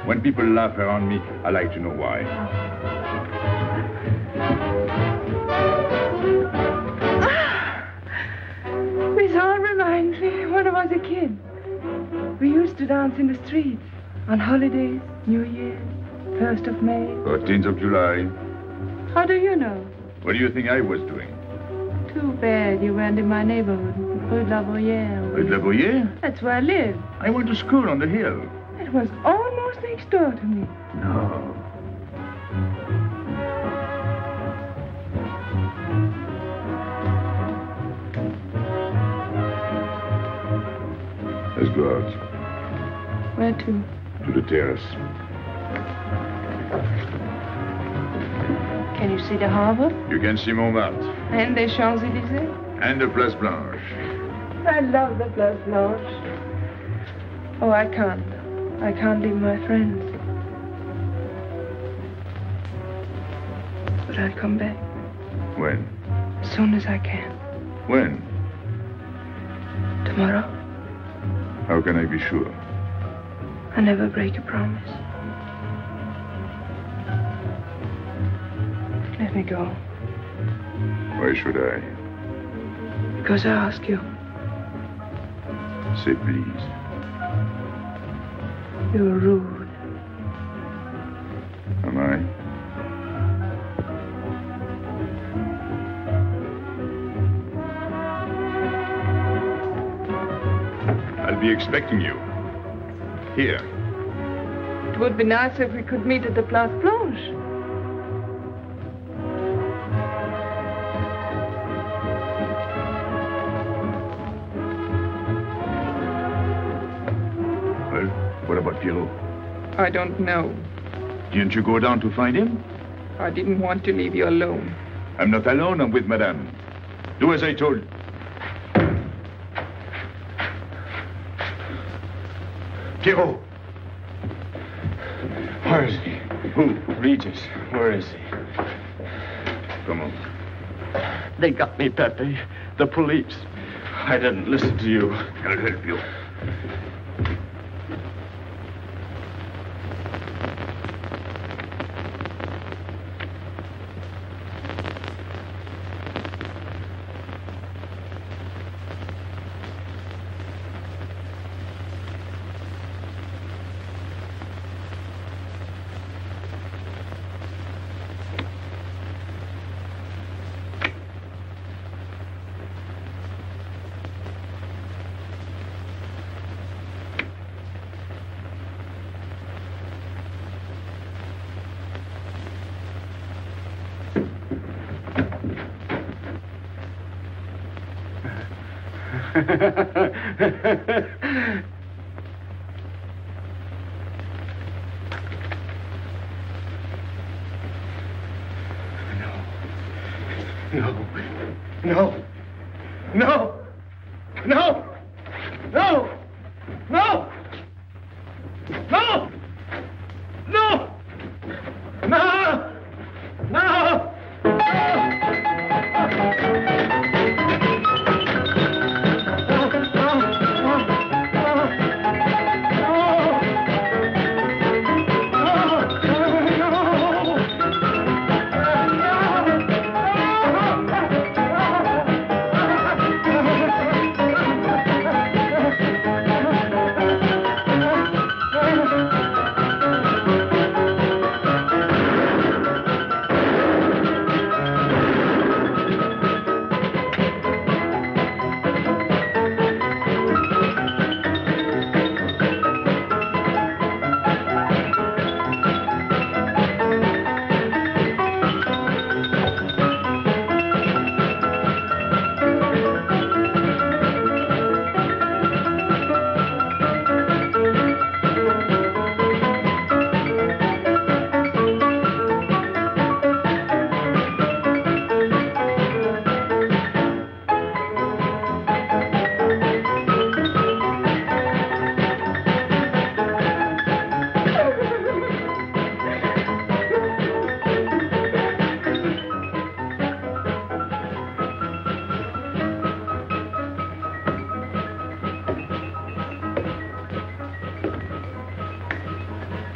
When people laugh around me, I like to know why. This all reminds me when I was a kid. We used to dance in the streets on holidays, New Year, 1st of May. 14th of July. How do you know? What do you think I was doing? Too bad you weren't in my neighborhood, Rue de la Bruyère. Rue de la Bruyère? That's where I live. I went to school on the hill. It was almost next door to me. No. Let's go out. Where to? To the terrace. Can you see the harbor? You can see Montmartre. And the Champs-Élysées? And the Place Blanche. I love the Place Blanche. Oh, I can't. I can't leave my friends. But I'll come back. When? As soon as I can. When? Tomorrow. How can I be sure? I never break a promise. Let me go. Why should I? Because I ask you. Say please. You're rude. Am I? I'll be expecting you. Here. It would be nice if we could meet at the Place Blanche. Well, what about Pierrot? I don't know. Didn't you go down to find him? I didn't want to leave you alone. I'm not alone, I'm with Madame. Do as I told. Pierrot! Where is he? Who? Regis. Where is he? Come on. They got me, Pepe. The police. I didn't listen to you. I'll help you.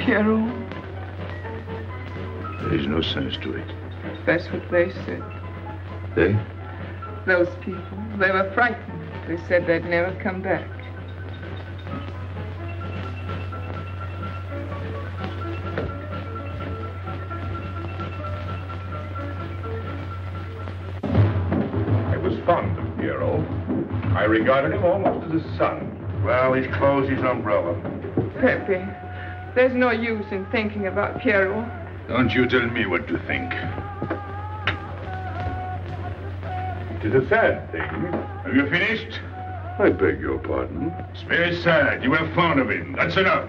Pierrot. There's no sense to it. That's what they said. They? Those people. They were frightened. They said they'd never come back. I was fond of Pierrot. I regarded him almost as a son. Well, he's closed his umbrella. Pepe, there's no use in thinking about Pierrot. Don't you tell me what to think. It is a sad thing. Have you finished? I beg your pardon. It's very sad. You were fond of him. That's enough.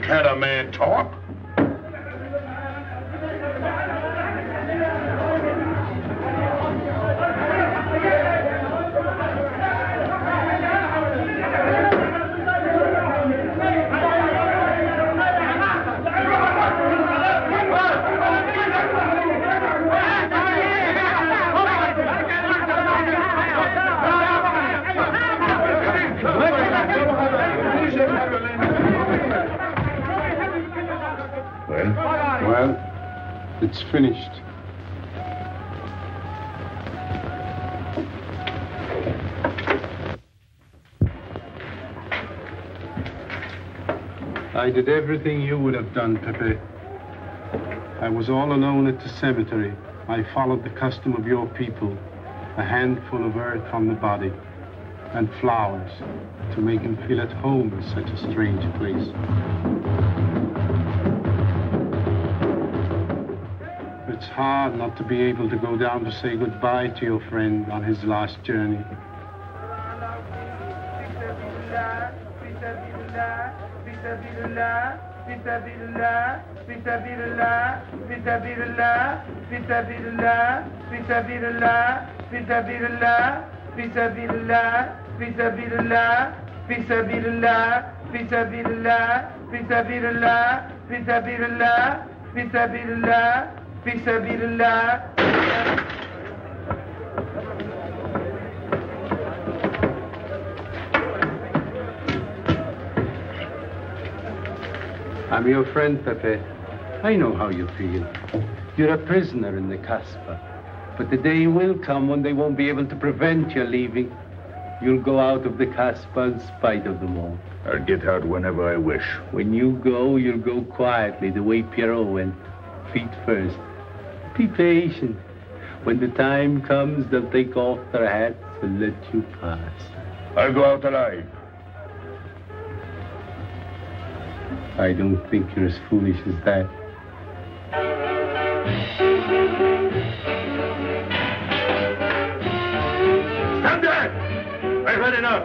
Can't a man talk? Well, it's finished. I did everything you would have done, Pépé. I was all alone at the cemetery. I followed the custom of your people, a handful of earth on the body, and flowers to make him feel at home in such a strange place. It's hard not to be able to go down to say goodbye to your friend on his last journey. I'm your friend, Pépé. I know how you feel. You're a prisoner in the Casbah. But the day will come when they won't be able to prevent your leaving. You'll go out of the Casbah in spite of them all. I'll get out whenever I wish. When you go, you'll go quietly, the way Pierrot went. Feet first. Be patient. When the time comes, they'll take off their hats and let you pass. I'll go out alive. I don't think you're as foolish as that. had enough.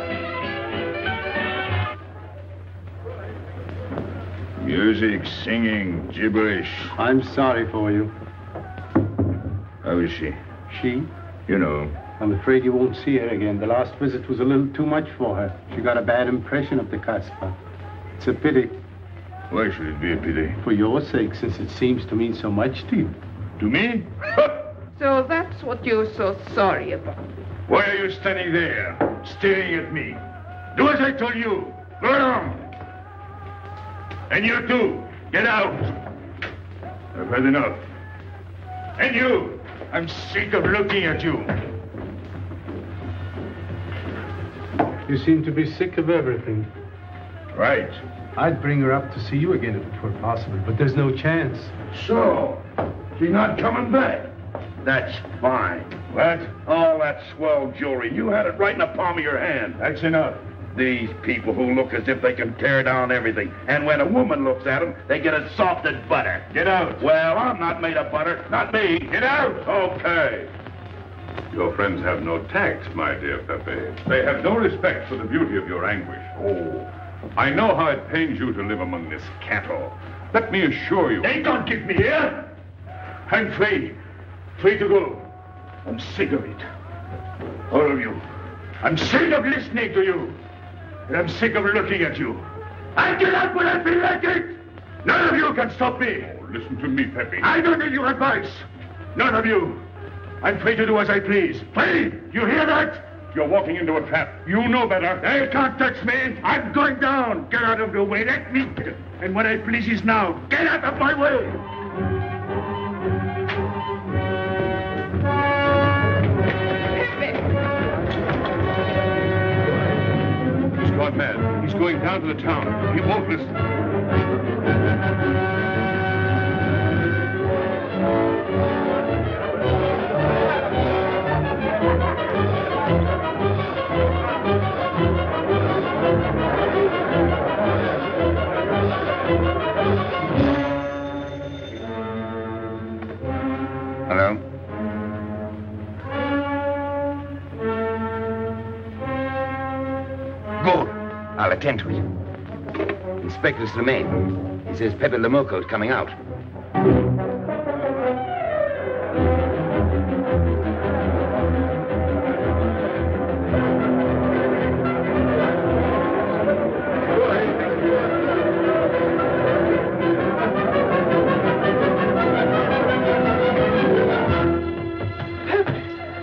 Music, singing, gibberish. I'm sorry for you. How is she? She? You know. I'm afraid you won't see her again. The last visit was a little too much for her. She got a bad impression of the Casbah. It's a pity. Why should it be a pity? For your sake, since it seems to mean so much to you. To me? So that's what you're so sorry about. Why are you standing there, staring at me? Do as I told you. Go on. And you too, get out. I've had enough. And you, I'm sick of looking at you. You seem to be sick of everything. Right. I'd bring her up to see you again if it were possible, but there's no chance. So, she's not coming back. That's fine. What? All that swell jewelry, you had it right in the palm of your hand. That's enough. These people who look as if they can tear down everything. And when a woman looks at them, they get as soft as butter. Get out. Well, I'm not made of butter. Not me. Get out. Okay. Your friends have no tact, my dear Pépé. They have no respect for the beauty of your anguish. Oh, I know how it pains you to live among this cattle. Let me assure you... They don't keep me here. I'm free. Free to go. I'm sick of it. All of you. I'm sick of listening to you. And I'm sick of looking at you. I get out when I feel like it. None of you can stop me. Oh, listen to me, Pépé. I don't need your advice. None of you. I'm free to do as I please. Free! You hear that? You're walking into a trap. You know better. They can't touch me. I'm going down. Get out of the way. Let me... And what I please is now. Get out of my way. He's gone mad. He's going down to the town. He won't listen. Hello? Good. I'll attend to it. Inspector Slimane. He says Pépé le Moko is coming out.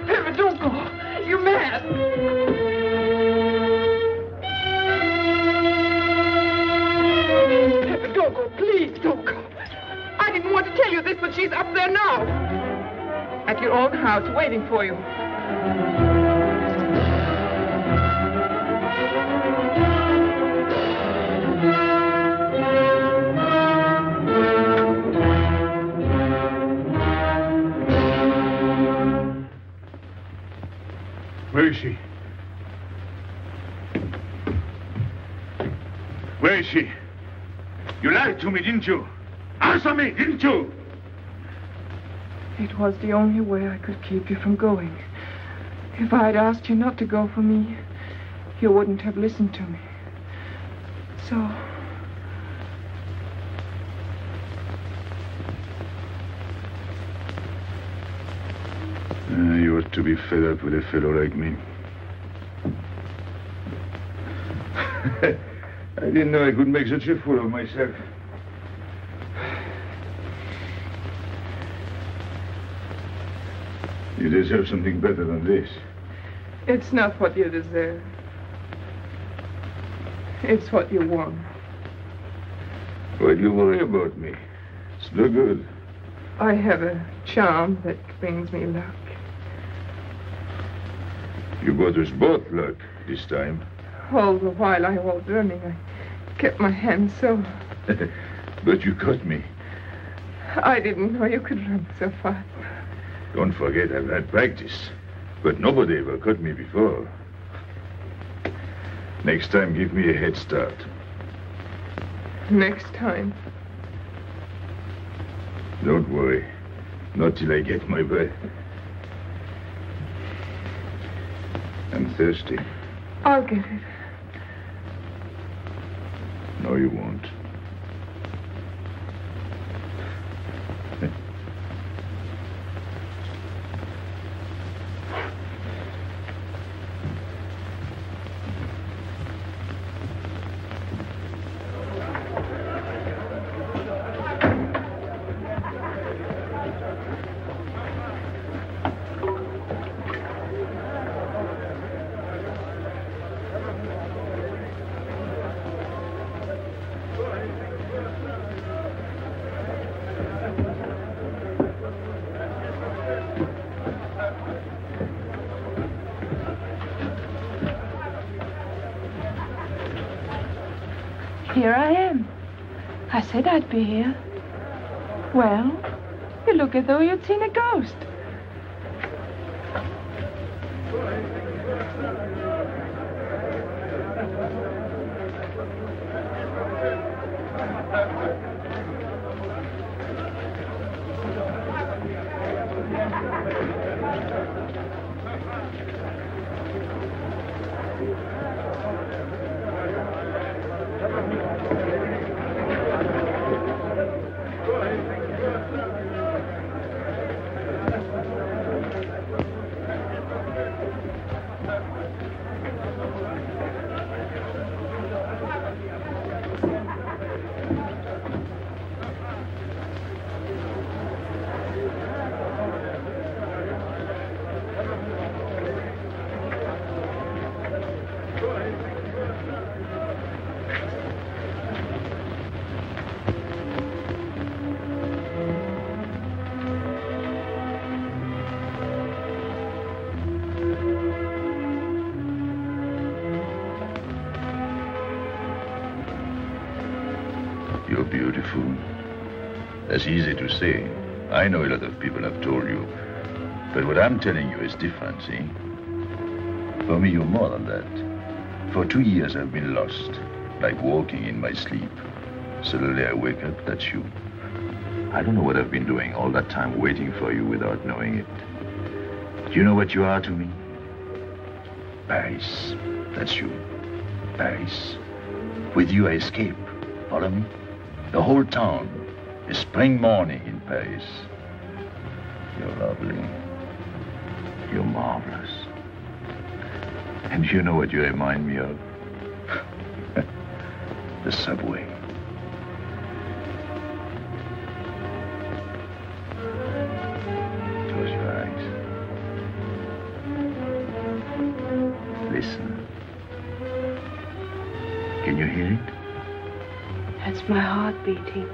Pépé, don't go. You're mad. Pépé, don't go. Please, don't go. I didn't want to tell you this, but she's up there now. At your own house, waiting for you. Where is she? Where is she? You lied to me, didn't you? Answer me, didn't you? It was the only way I could keep you from going. If I'd asked you not to go for me, you wouldn't have listened to me. So... You ought to be fed up with a fellow like me. I didn't know I could make such a fool of myself. You deserve something better than this. It's not what you deserve. It's what you want. Why do you worry about me? It's no good. I have a charm that brings me luck. You brought us both luck this time. All the while I was running, I kept my hand so... But you caught me. I didn't know you could run so fast. Don't forget I've had practice. But nobody ever caught me before. Next time, give me a head start. Next time. Don't worry. Not till I get my breath. I'm thirsty. I'll get it. No, you won't. Here I am. I said I'd be here. Well, you look as though you'd seen a ghost. You're beautiful. That's easy to say. I know a lot of people have told you. But what I'm telling you is different, see? For me, you're more than that. For 2 years, I've been lost, like walking in my sleep. Suddenly, I wake up, that's you. I don't know what I've been doing all that time waiting for you without knowing it. Do you know what you are to me? Paris. That's you. Paris. With you, I escape. Follow me? The whole town. A spring morning in Paris. You're lovely. You're marvelous. And you know what you remind me of? The subway. Close your eyes. Listen. Can you hear it? That's my heart beating.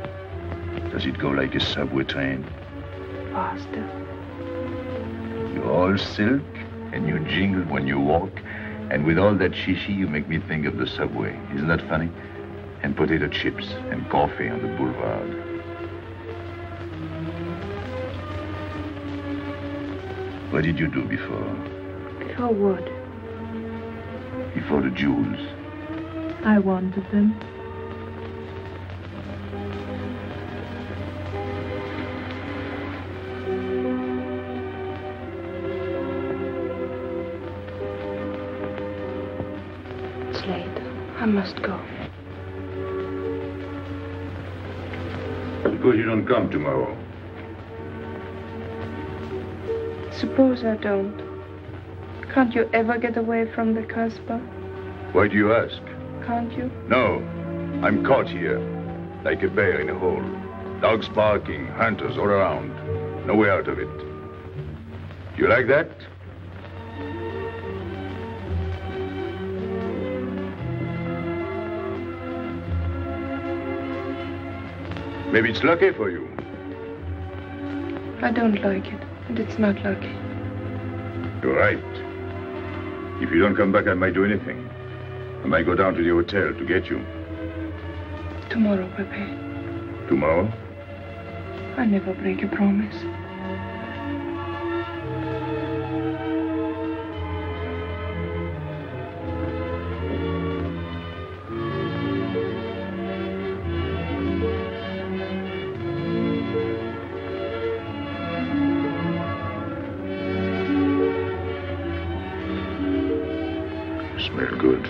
Does it go like a subway train? Faster. You're all silk, and you jingle when you walk, and with all that shishi, you make me think of the subway. Isn't that funny? And potato chips and coffee on the boulevard. What did you do before? Before what? Before the jewels. I wanted them. It's late. I must go. Suppose you don't come tomorrow. Suppose I don't. Can't you ever get away from the Casbah? Why do you ask? Can't you? No. I'm caught here, like a bear in a hole. Dogs barking, hunters all around. No way out of it. You like that? Maybe it's lucky for you. I don't like it, and it's not lucky. You're right. If you don't come back, I might do anything. I might go down to the hotel to get you. Tomorrow, Pépé. Tomorrow? I never break a promise. Smell good.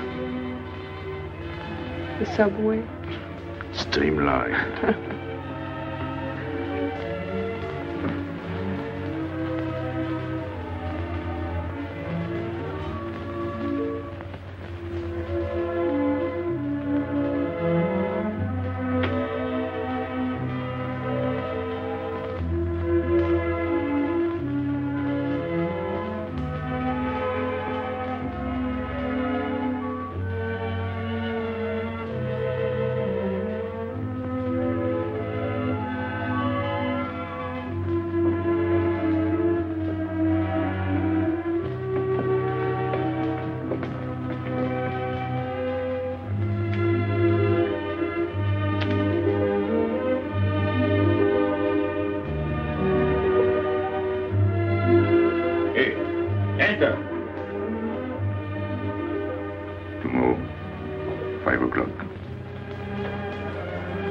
The subway. Streamlined.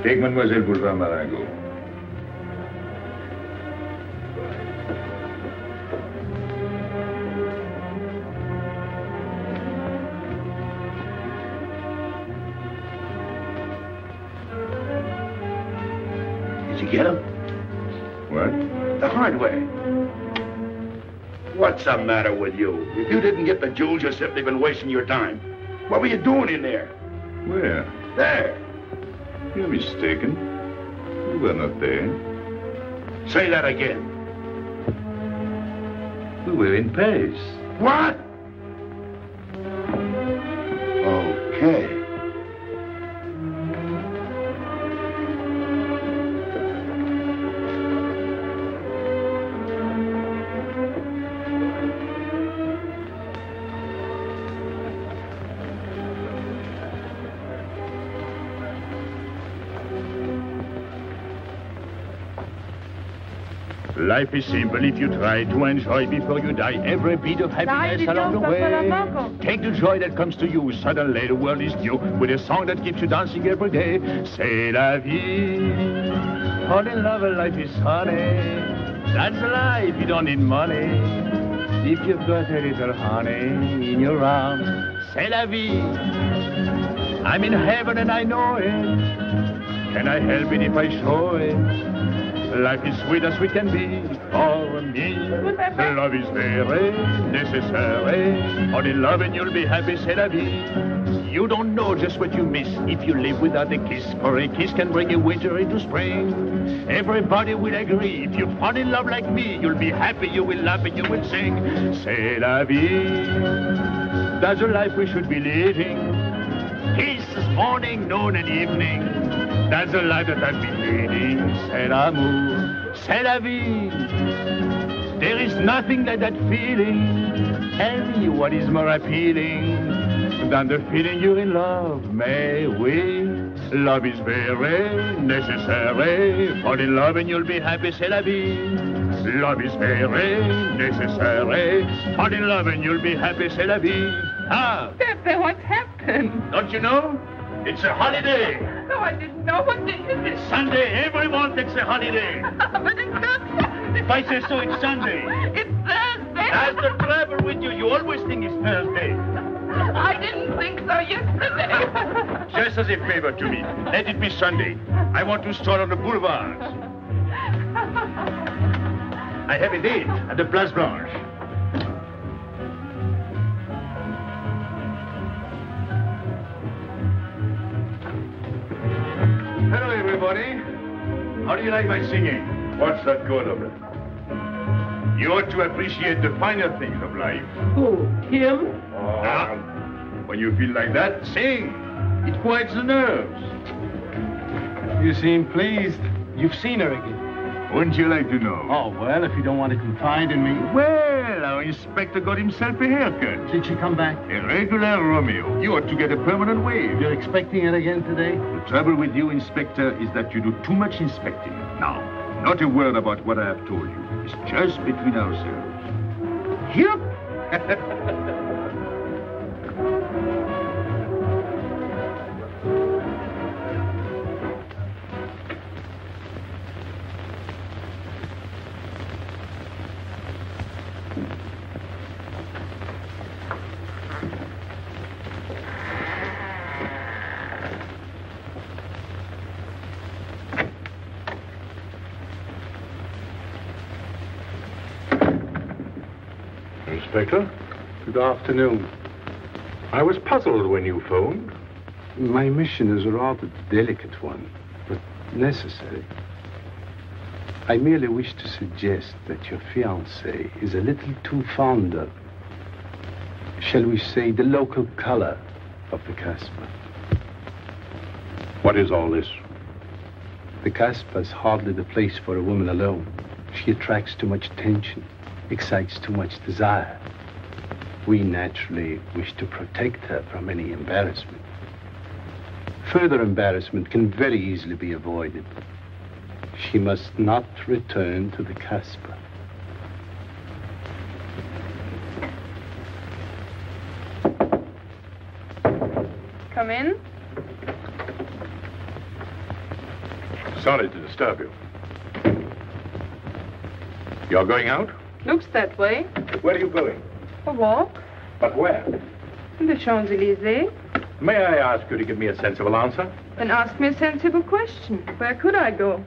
Take Mademoiselle Boulevard Marengo. Did you get him? What? The hardware. What's the matter with you? If you didn't get the jewels, you've simply been wasting your time. What were you doing in there? Where? There. You're mistaken. We were not there. Say that again. We were in Paris. What? Okay. Life is simple if you try to enjoy before you die every bit of happiness along the way. Take the joy that comes to you. Suddenly the world is new with a song that keeps you dancing every day. C'est la vie. Fall in love and life is honey. That's life, you don't need money. If you've got a little honey in your arms, c'est la vie. I'm in heaven and I know it. Can I help it if I show it? Life is sweet as sweet can be for me. Love is very necessary. Fall in love and you'll be happy, c'est la vie. You don't know just what you miss if you live without a kiss. For a kiss can bring a winter into spring. Everybody will agree. If you fall in love like me, you'll be happy, you will laugh and you will sing. C'est la vie. That's the life we should be living. Kiss morning, noon and evening. That's the life that I've been leading. C'est l'amour, c'est la vie. There is nothing like that feeling. Tell me what is more appealing than the feeling you're in love, mais oui. Love is very necessary. Fall in love and you'll be happy, c'est la vie. Love is very necessary. Fall in love and you'll be happy, c'est la vie. Ah! Pepe, what's happened? Don't you know? It's a holiday. No, I didn't know. What day is it? It's Sunday. Everyone takes a holiday. But it's not Sunday. If I say so, it's Sunday. It's Thursday. That's the trouble with you. You always think it's Thursday. I didn't think so yesterday. Just as a favor to me, let it be Sunday. I want to stroll on the boulevards. I have a date at the Place Blanche. Hello, everybody. How do you like my singing? What's the good of it? You ought to appreciate the finer things of life. Who? Him? Now, when you feel like that, sing. It quiets the nerves. You seem pleased. You've seen her again. Wouldn't you like to know? Oh, well, if you don't want to confide in me. Well, our inspector got himself a haircut. Did she come back? A regular Romeo. You ought to get a permanent wave. You're expecting it again today? The trouble with you, Inspector, is that you do too much inspecting. Now, not a word about what I have told you. It's just between ourselves. Yep. Inspector, good afternoon. I was puzzled when you phoned. My mission is a rather delicate one, but necessary. I merely wish to suggest that your fiancé is a little too fond of, shall we say, the local color of the Casbah. What is all this? The Casbah is hardly the place for a woman alone. She attracts too much attention, excites too much desire. We naturally wish to protect her from any embarrassment. Further embarrassment can very easily be avoided. She must not return to the Casbah. Come in. Sorry to disturb you. You're going out? Looks that way. Where are you going? A walk. But where? In the Champs-Élysées. May I ask you to give me a sensible answer? Then ask me a sensible question. Where could I go?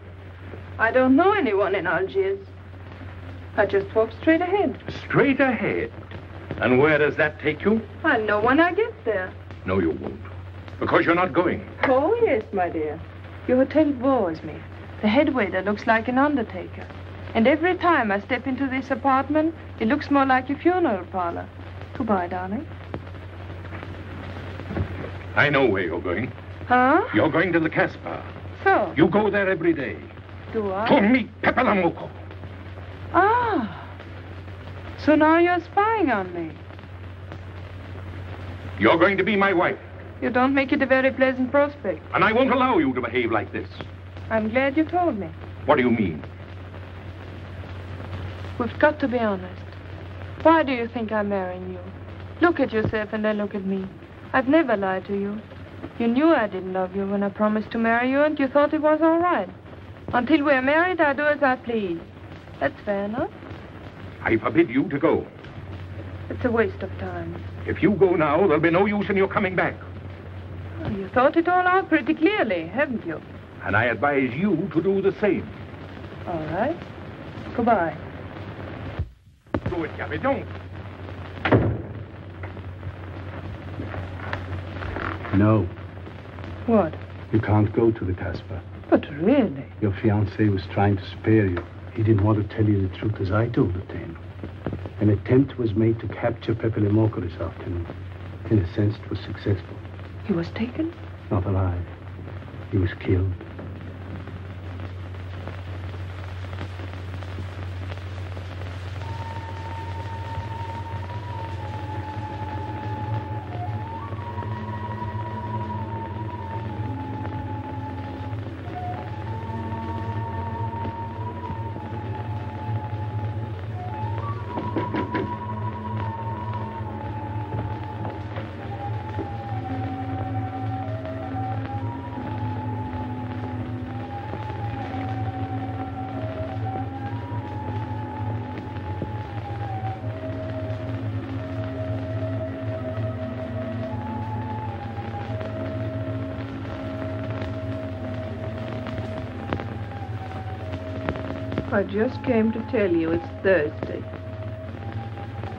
I don't know anyone in Algiers. I just walk straight ahead. Straight ahead? And where does that take you? I'll know when I get there. No, you won't. Because you're not going. Oh, yes, my dear. Your hotel bores me. The head waiter looks like an undertaker. And every time I step into this apartment, it looks more like a funeral parlor. Goodbye, darling. I know where you're going. Huh? You're going to the Casbah. So? You go there every day. Do I? To meet Pépé le Moko. Ah. So now you're spying on me. You're going to be my wife. You don't make it a very pleasant prospect. And I won't allow you to behave like this. I'm glad you told me. What do you mean? We've got to be honest. Why do you think I'm marrying you? Look at yourself and then look at me. I've never lied to you. You knew I didn't love you when I promised to marry you, and you thought it was all right. Until we're married, I do as I please. That's fair enough. I forbid you to go. It's a waste of time. If you go now, there'll be no use in your coming back. Oh, you thought it all out pretty clearly, haven't you? And I advise you to do the same. All right. Goodbye. Do it, Gabby, don't. No. What? You can't go to the Casbah. But really? Your fiancé was trying to spare you. He didn't want to tell you the truth as I told it to him. An attempt was made to capture Pépé le Moko this afternoon. In a sense, it was successful. He was taken? Not alive. He was killed. I just came to tell you it's Thursday.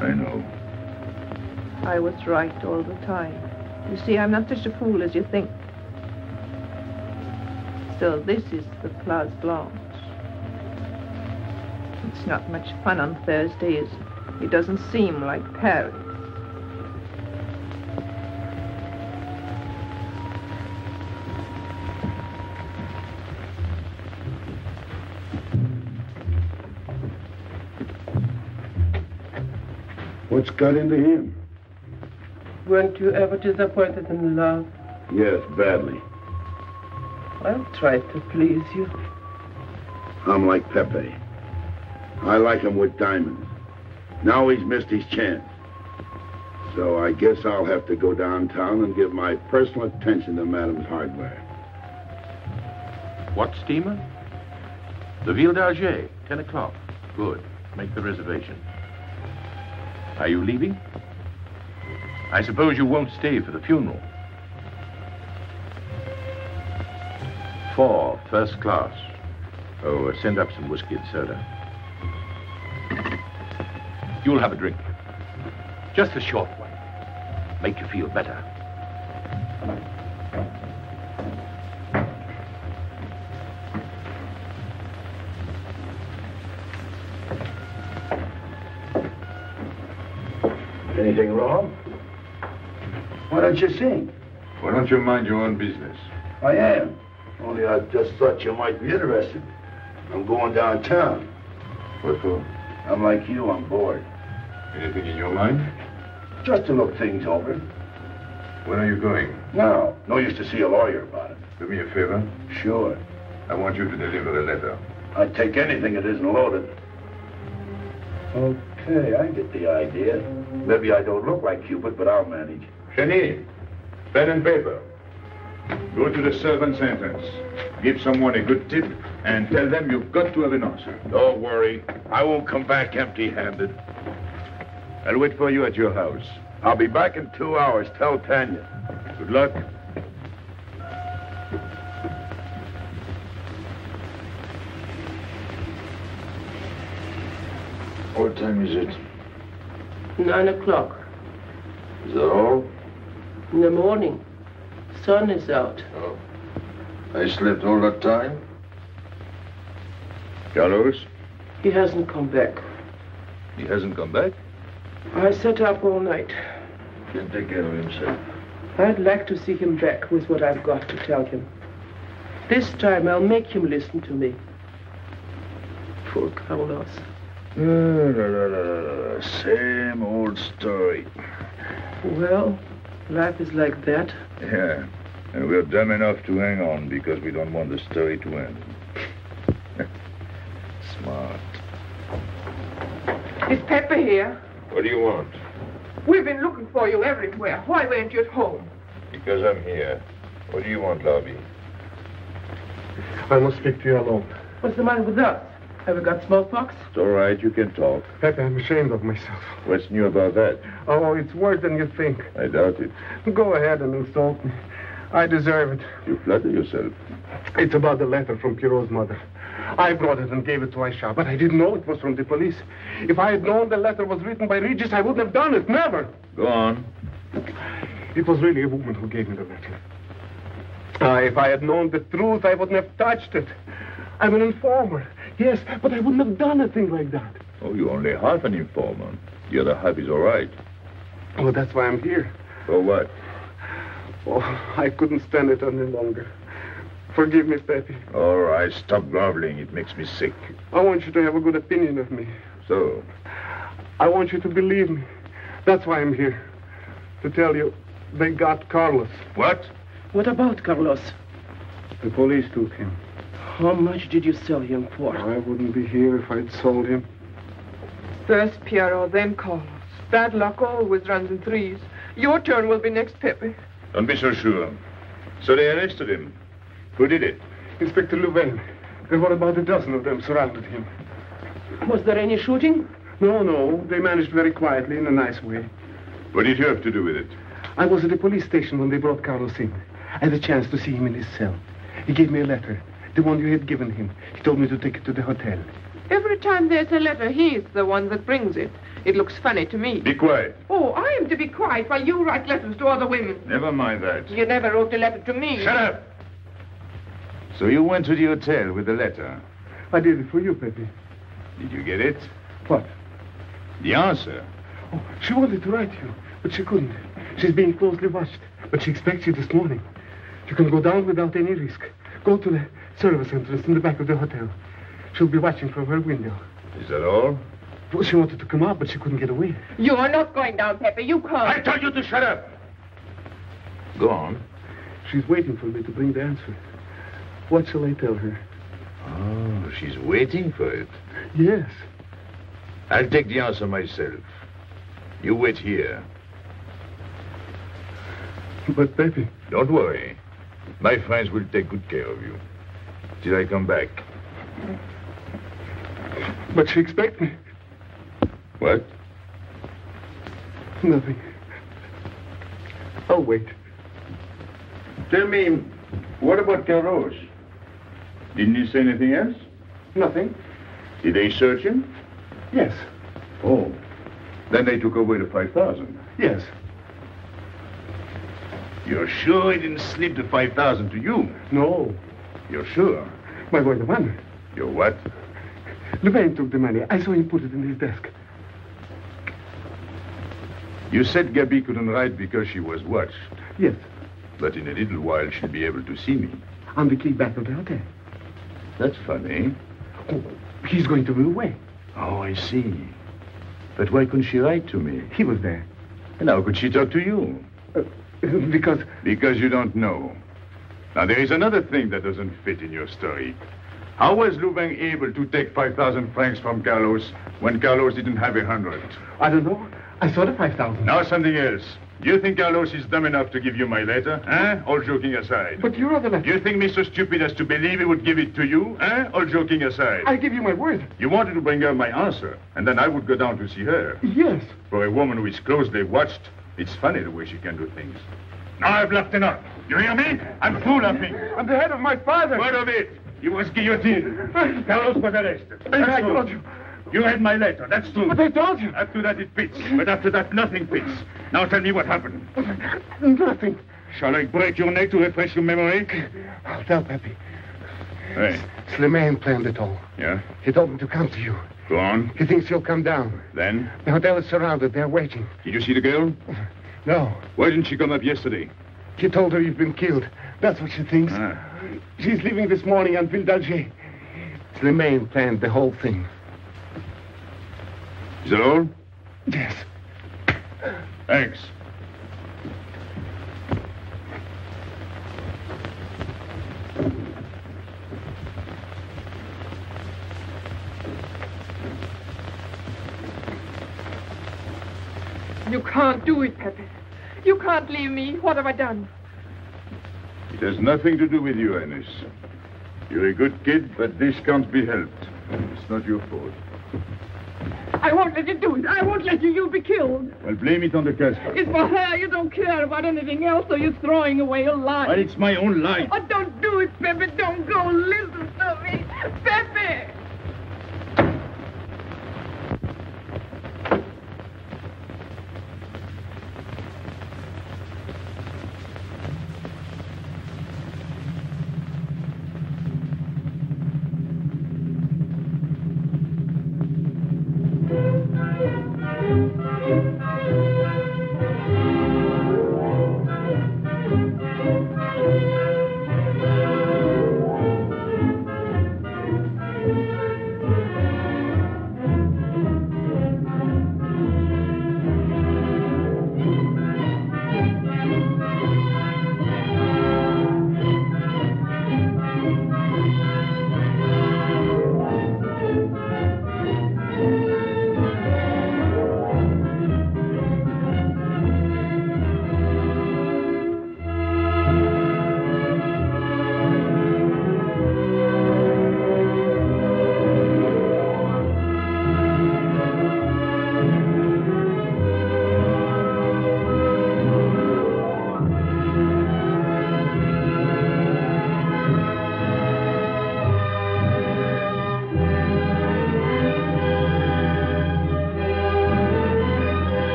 I know. I was right all the time. You see, I'm not such a fool as you think. So this is the Place Blanche. It's not much fun on Thursday, is it? It doesn't seem like Paris. What's got into him? Weren't you ever disappointed in love? Yes, badly. I'll try to please you. I'm like Pepe. I like him with diamonds. Now he's missed his chance. So I guess I'll have to go downtown and give my personal attention to Madame's hardware. What steamer? The Ville d'Alger, 10 o'clock. Good. Make the reservation. Are you leaving? I suppose you won't stay for the funeral. 4, first class. Oh, send up some whiskey and soda. You'll have a drink. Just a short one. Make you feel better. Anything wrong? Why don't you sing? Why don't you mind your own business? I am. Only I just thought you might be interested. I'm going downtown. What for? I'm like you, I'm bored. Anything in your mind? Just to look things over. When are you going? No. No use to see a lawyer about it. Do me a favor. Sure. I want you to deliver a letter. I'd take anything that isn't loaded. Okay, I get the idea. Maybe I don't look like Cupid, but I'll manage. Jenny, pen and paper. Go to the servant's entrance. Give someone a good tip and tell them you've got to have an answer. Don't worry. I won't come back empty-handed. I'll wait for you at your house. I'll be back in 2 hours. Tell Tanya. Good luck. What time is it? 9 o'clock. Is that all? In the morning. Sun is out. Oh. I slept all that time? Carlos? He hasn't come back. He hasn't come back? I sat up all night. Can take care of himself. I'd like to see him back with what I've got to tell him. This time I'll make him listen to me. Poor Carlos. Same old story. Well, life is like that. Yeah, and we're dumb enough to hang on because we don't want the story to end. Smart. Is Pépé here? What do you want? We've been looking for you everywhere. Why weren't you at home? Because I'm here. What do you want, Lobby? I must speak to you alone. What's the matter with us? Have we got smallpox? It's all right, you can talk. Pepe, I'm ashamed of myself. What's new about that? Oh, it's worse than you think. I doubt it. Go ahead and insult me. I deserve it. You flatter yourself. It's about the letter from Pierrot's mother. I brought it and gave it to Aisha, but I didn't know it was from the police. If I had known the letter was written by Regis, I wouldn't have done it. Never. Go on. It was really a woman who gave me the letter. If I had known the truth, I wouldn't have touched it. I'm an informer. Yes, but I wouldn't have done a thing like that. Oh, you're only half an informer. The other half is all right. Well, that's why I'm here. For what? Oh, I couldn't stand it any longer. Forgive me, Pepe. All right, stop groveling. It makes me sick. I want you to have a good opinion of me. So? I want you to believe me. That's why I'm here. To tell you, they got Carlos. What? What about Carlos? The police took him. How much did you sell him for? I wouldn't be here if I'd sold him. First Pierrot, then Carlos. Bad luck always runs in threes. Your turn will be next, Pepe. Don't be so sure. So they arrested him. Who did it? Inspector Louvain. There were about a dozen of them surrounded him. Was there any shooting? No. They managed very quietly, in a nice way. What did you have to do with it? I was at the police station when they brought Carlos in. I had a chance to see him in his cell. He gave me a letter. The one you had given him. He told me to take it to the hotel. Every time there's a letter, he's the one that brings it. It looks funny to me. Be quiet. Oh, I am to be quiet while you write letters to other women. Never mind that. You never wrote a letter to me. Shut up! So you went to the hotel with the letter? I did it for you, Pepe. Did you get it? What? The answer. Oh, she wanted to write you, but she couldn't. She's being closely watched, but she expects you this morning. You can go down without any risk. Go to the service entrance in the back of the hotel. She'll be watching from her window. Is that all? Well, she wanted to come out, but she couldn't get away. You are not going down, Pepe. You can't. I told you to shut up. Go on. She's waiting for me to bring the answer. What shall I tell her? Oh, she's waiting for it. Yes. I'll take the answer myself. You wait here. But, Pepe... Don't worry. My friends will take good care of you. Till I come back. But she expects me. What? Nothing. I'll wait. Tell me, what about Carlos? Didn't he say anything else? Nothing. Did they search him? Yes. Oh. Then they took away the 5,000. Yes. You're sure he didn't slip the 5,000 to you? No. You're sure? My boy, the money. Your what? Louvain took the money. I saw him put it in his desk. You said Gabi couldn't write because she was watched. Yes. But in a little while, she'll be able to see me. On the key back of the hotel. That's funny. Oh, he's going to be away. Oh, I see. But why couldn't she write to me? He was there. And how could she talk to you? Because... Because you don't know. Now, there is another thing that doesn't fit in your story. How was Louvain able to take 5,000 francs from Carlos when Carlos didn't have 100? I don't know. I saw the 5,000. Now something else. You think Carlos is dumb enough to give you my letter? Eh? All joking aside. But you wrote the letter. You think me so stupid as to believe he would give it to you? Eh? All joking aside. I give you my word. You wanted to bring her my answer, and then I would go down to see her. Yes. For a woman who is closely watched, it's funny the way she can do things. Now I've left enough. You hear me? I'm through laughing. I'm the head of my father. Word of it. He was guillotined. Carlos was arrested. I told you. You read my letter, that's true. But I told you. After that it fits, but after that nothing fits. Now tell me what happened. Nothing. Shall I break your neck to refresh your memory? I'll tell Pepe. Hey. Slimane planned it all. Yeah? He told me to come to you. Go on. He thinks you'll come down. Then? The hotel is surrounded. They're waiting. Did you see the girl? No. Why didn't she come up yesterday? She told her you've been killed. That's what she thinks. Ah. She's leaving this morning on Ville d'Alger. Slimane planned the whole thing. Is that all? Yes. Thanks. You can't do it, Pepe. You can't leave me. What have I done? It has nothing to do with you, Ines. You're a good kid, but this can't be helped. It's not your fault. I won't let you do it. I won't let you. You'll be killed. Well, blame it on the Casbah. It's for her. You don't care about anything else, so you're throwing away your life. Well, it's my own life. Oh, don't do it, Pepe. Don't go. Listen to me. Pepe!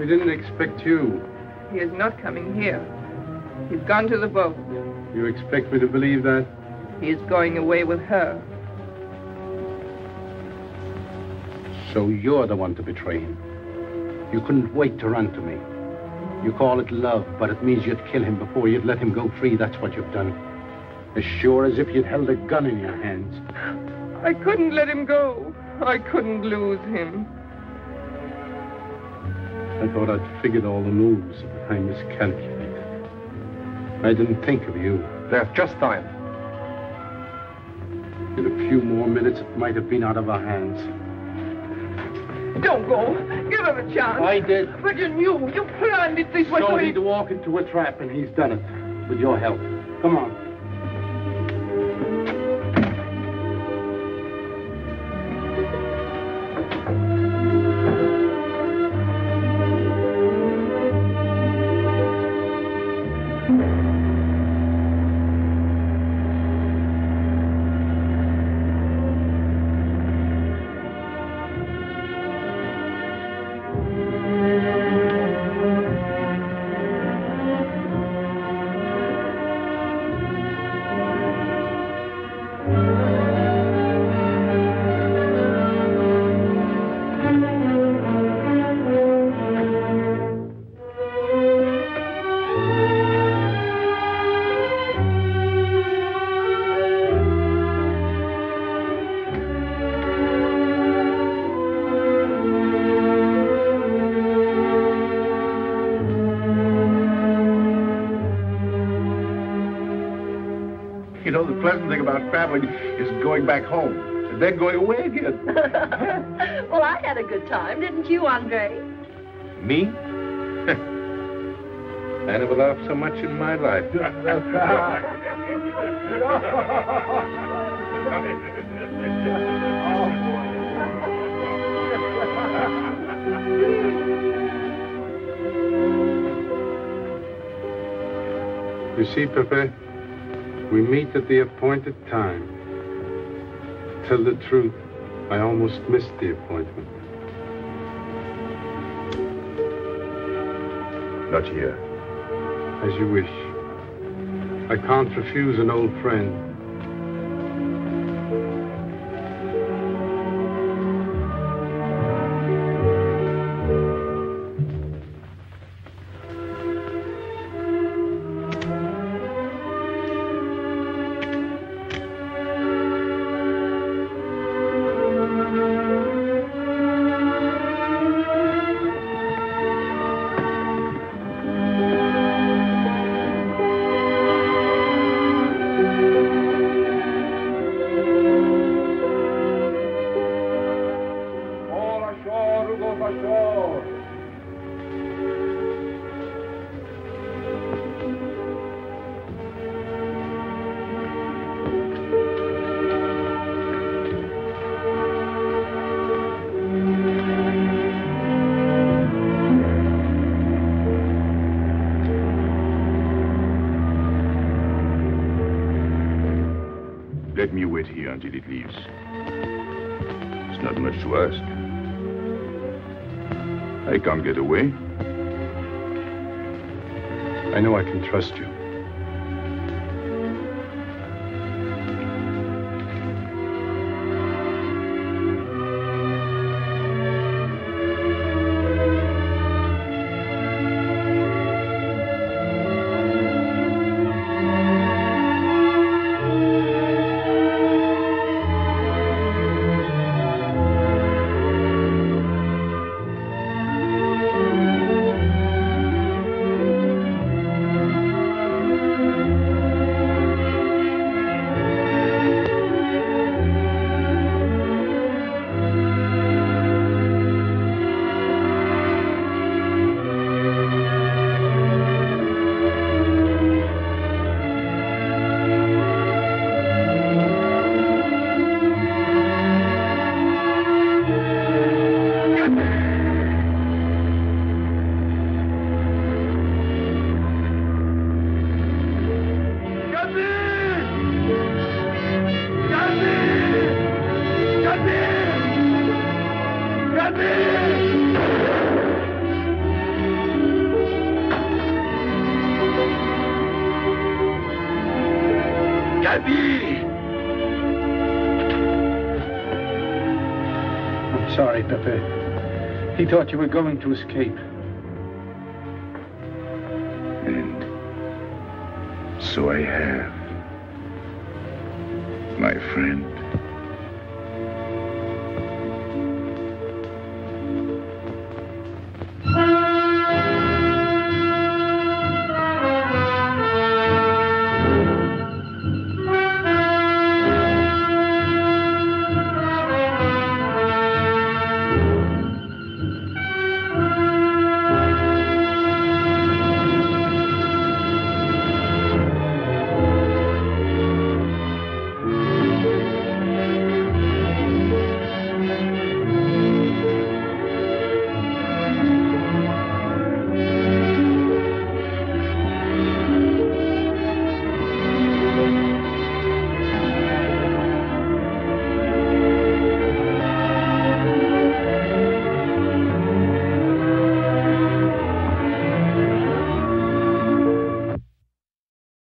We didn't expect you. He is not coming here. He's gone to the boat. You expect me to believe that? He is going away with her. So you're the one to betray him. You couldn't wait to run to me. You call it love, but it means you'd kill him before you'd let him go free. That's what you've done. As sure as if you'd held a gun in your hands. I couldn't let him go. I couldn't lose him. I thought I'd figured all the moves, but I miscalculated. I didn't think of you. There's just time. In a few more minutes, it might have been out of our hands. Don't go. Give him a chance. I did. But you knew. You planned it this way. So he'd walk into a trap, and he's done it. With your help. Come on. You know, the pleasant thing about traveling is going back home and then going away again. Well, I had a good time, didn't you, Andre? Me? I never laughed so much in my life. You see, Pépé, we meet at the appointed time. Tell the truth, I almost missed the appointment. Not here. As you wish. I can't refuse an old friend. Let me wait here until it leaves. It's not much to ask. I can't get away. I know I can trust you. Pepe! I'm sorry, Pepe. He thought you were going to escape. And so I have, my friend.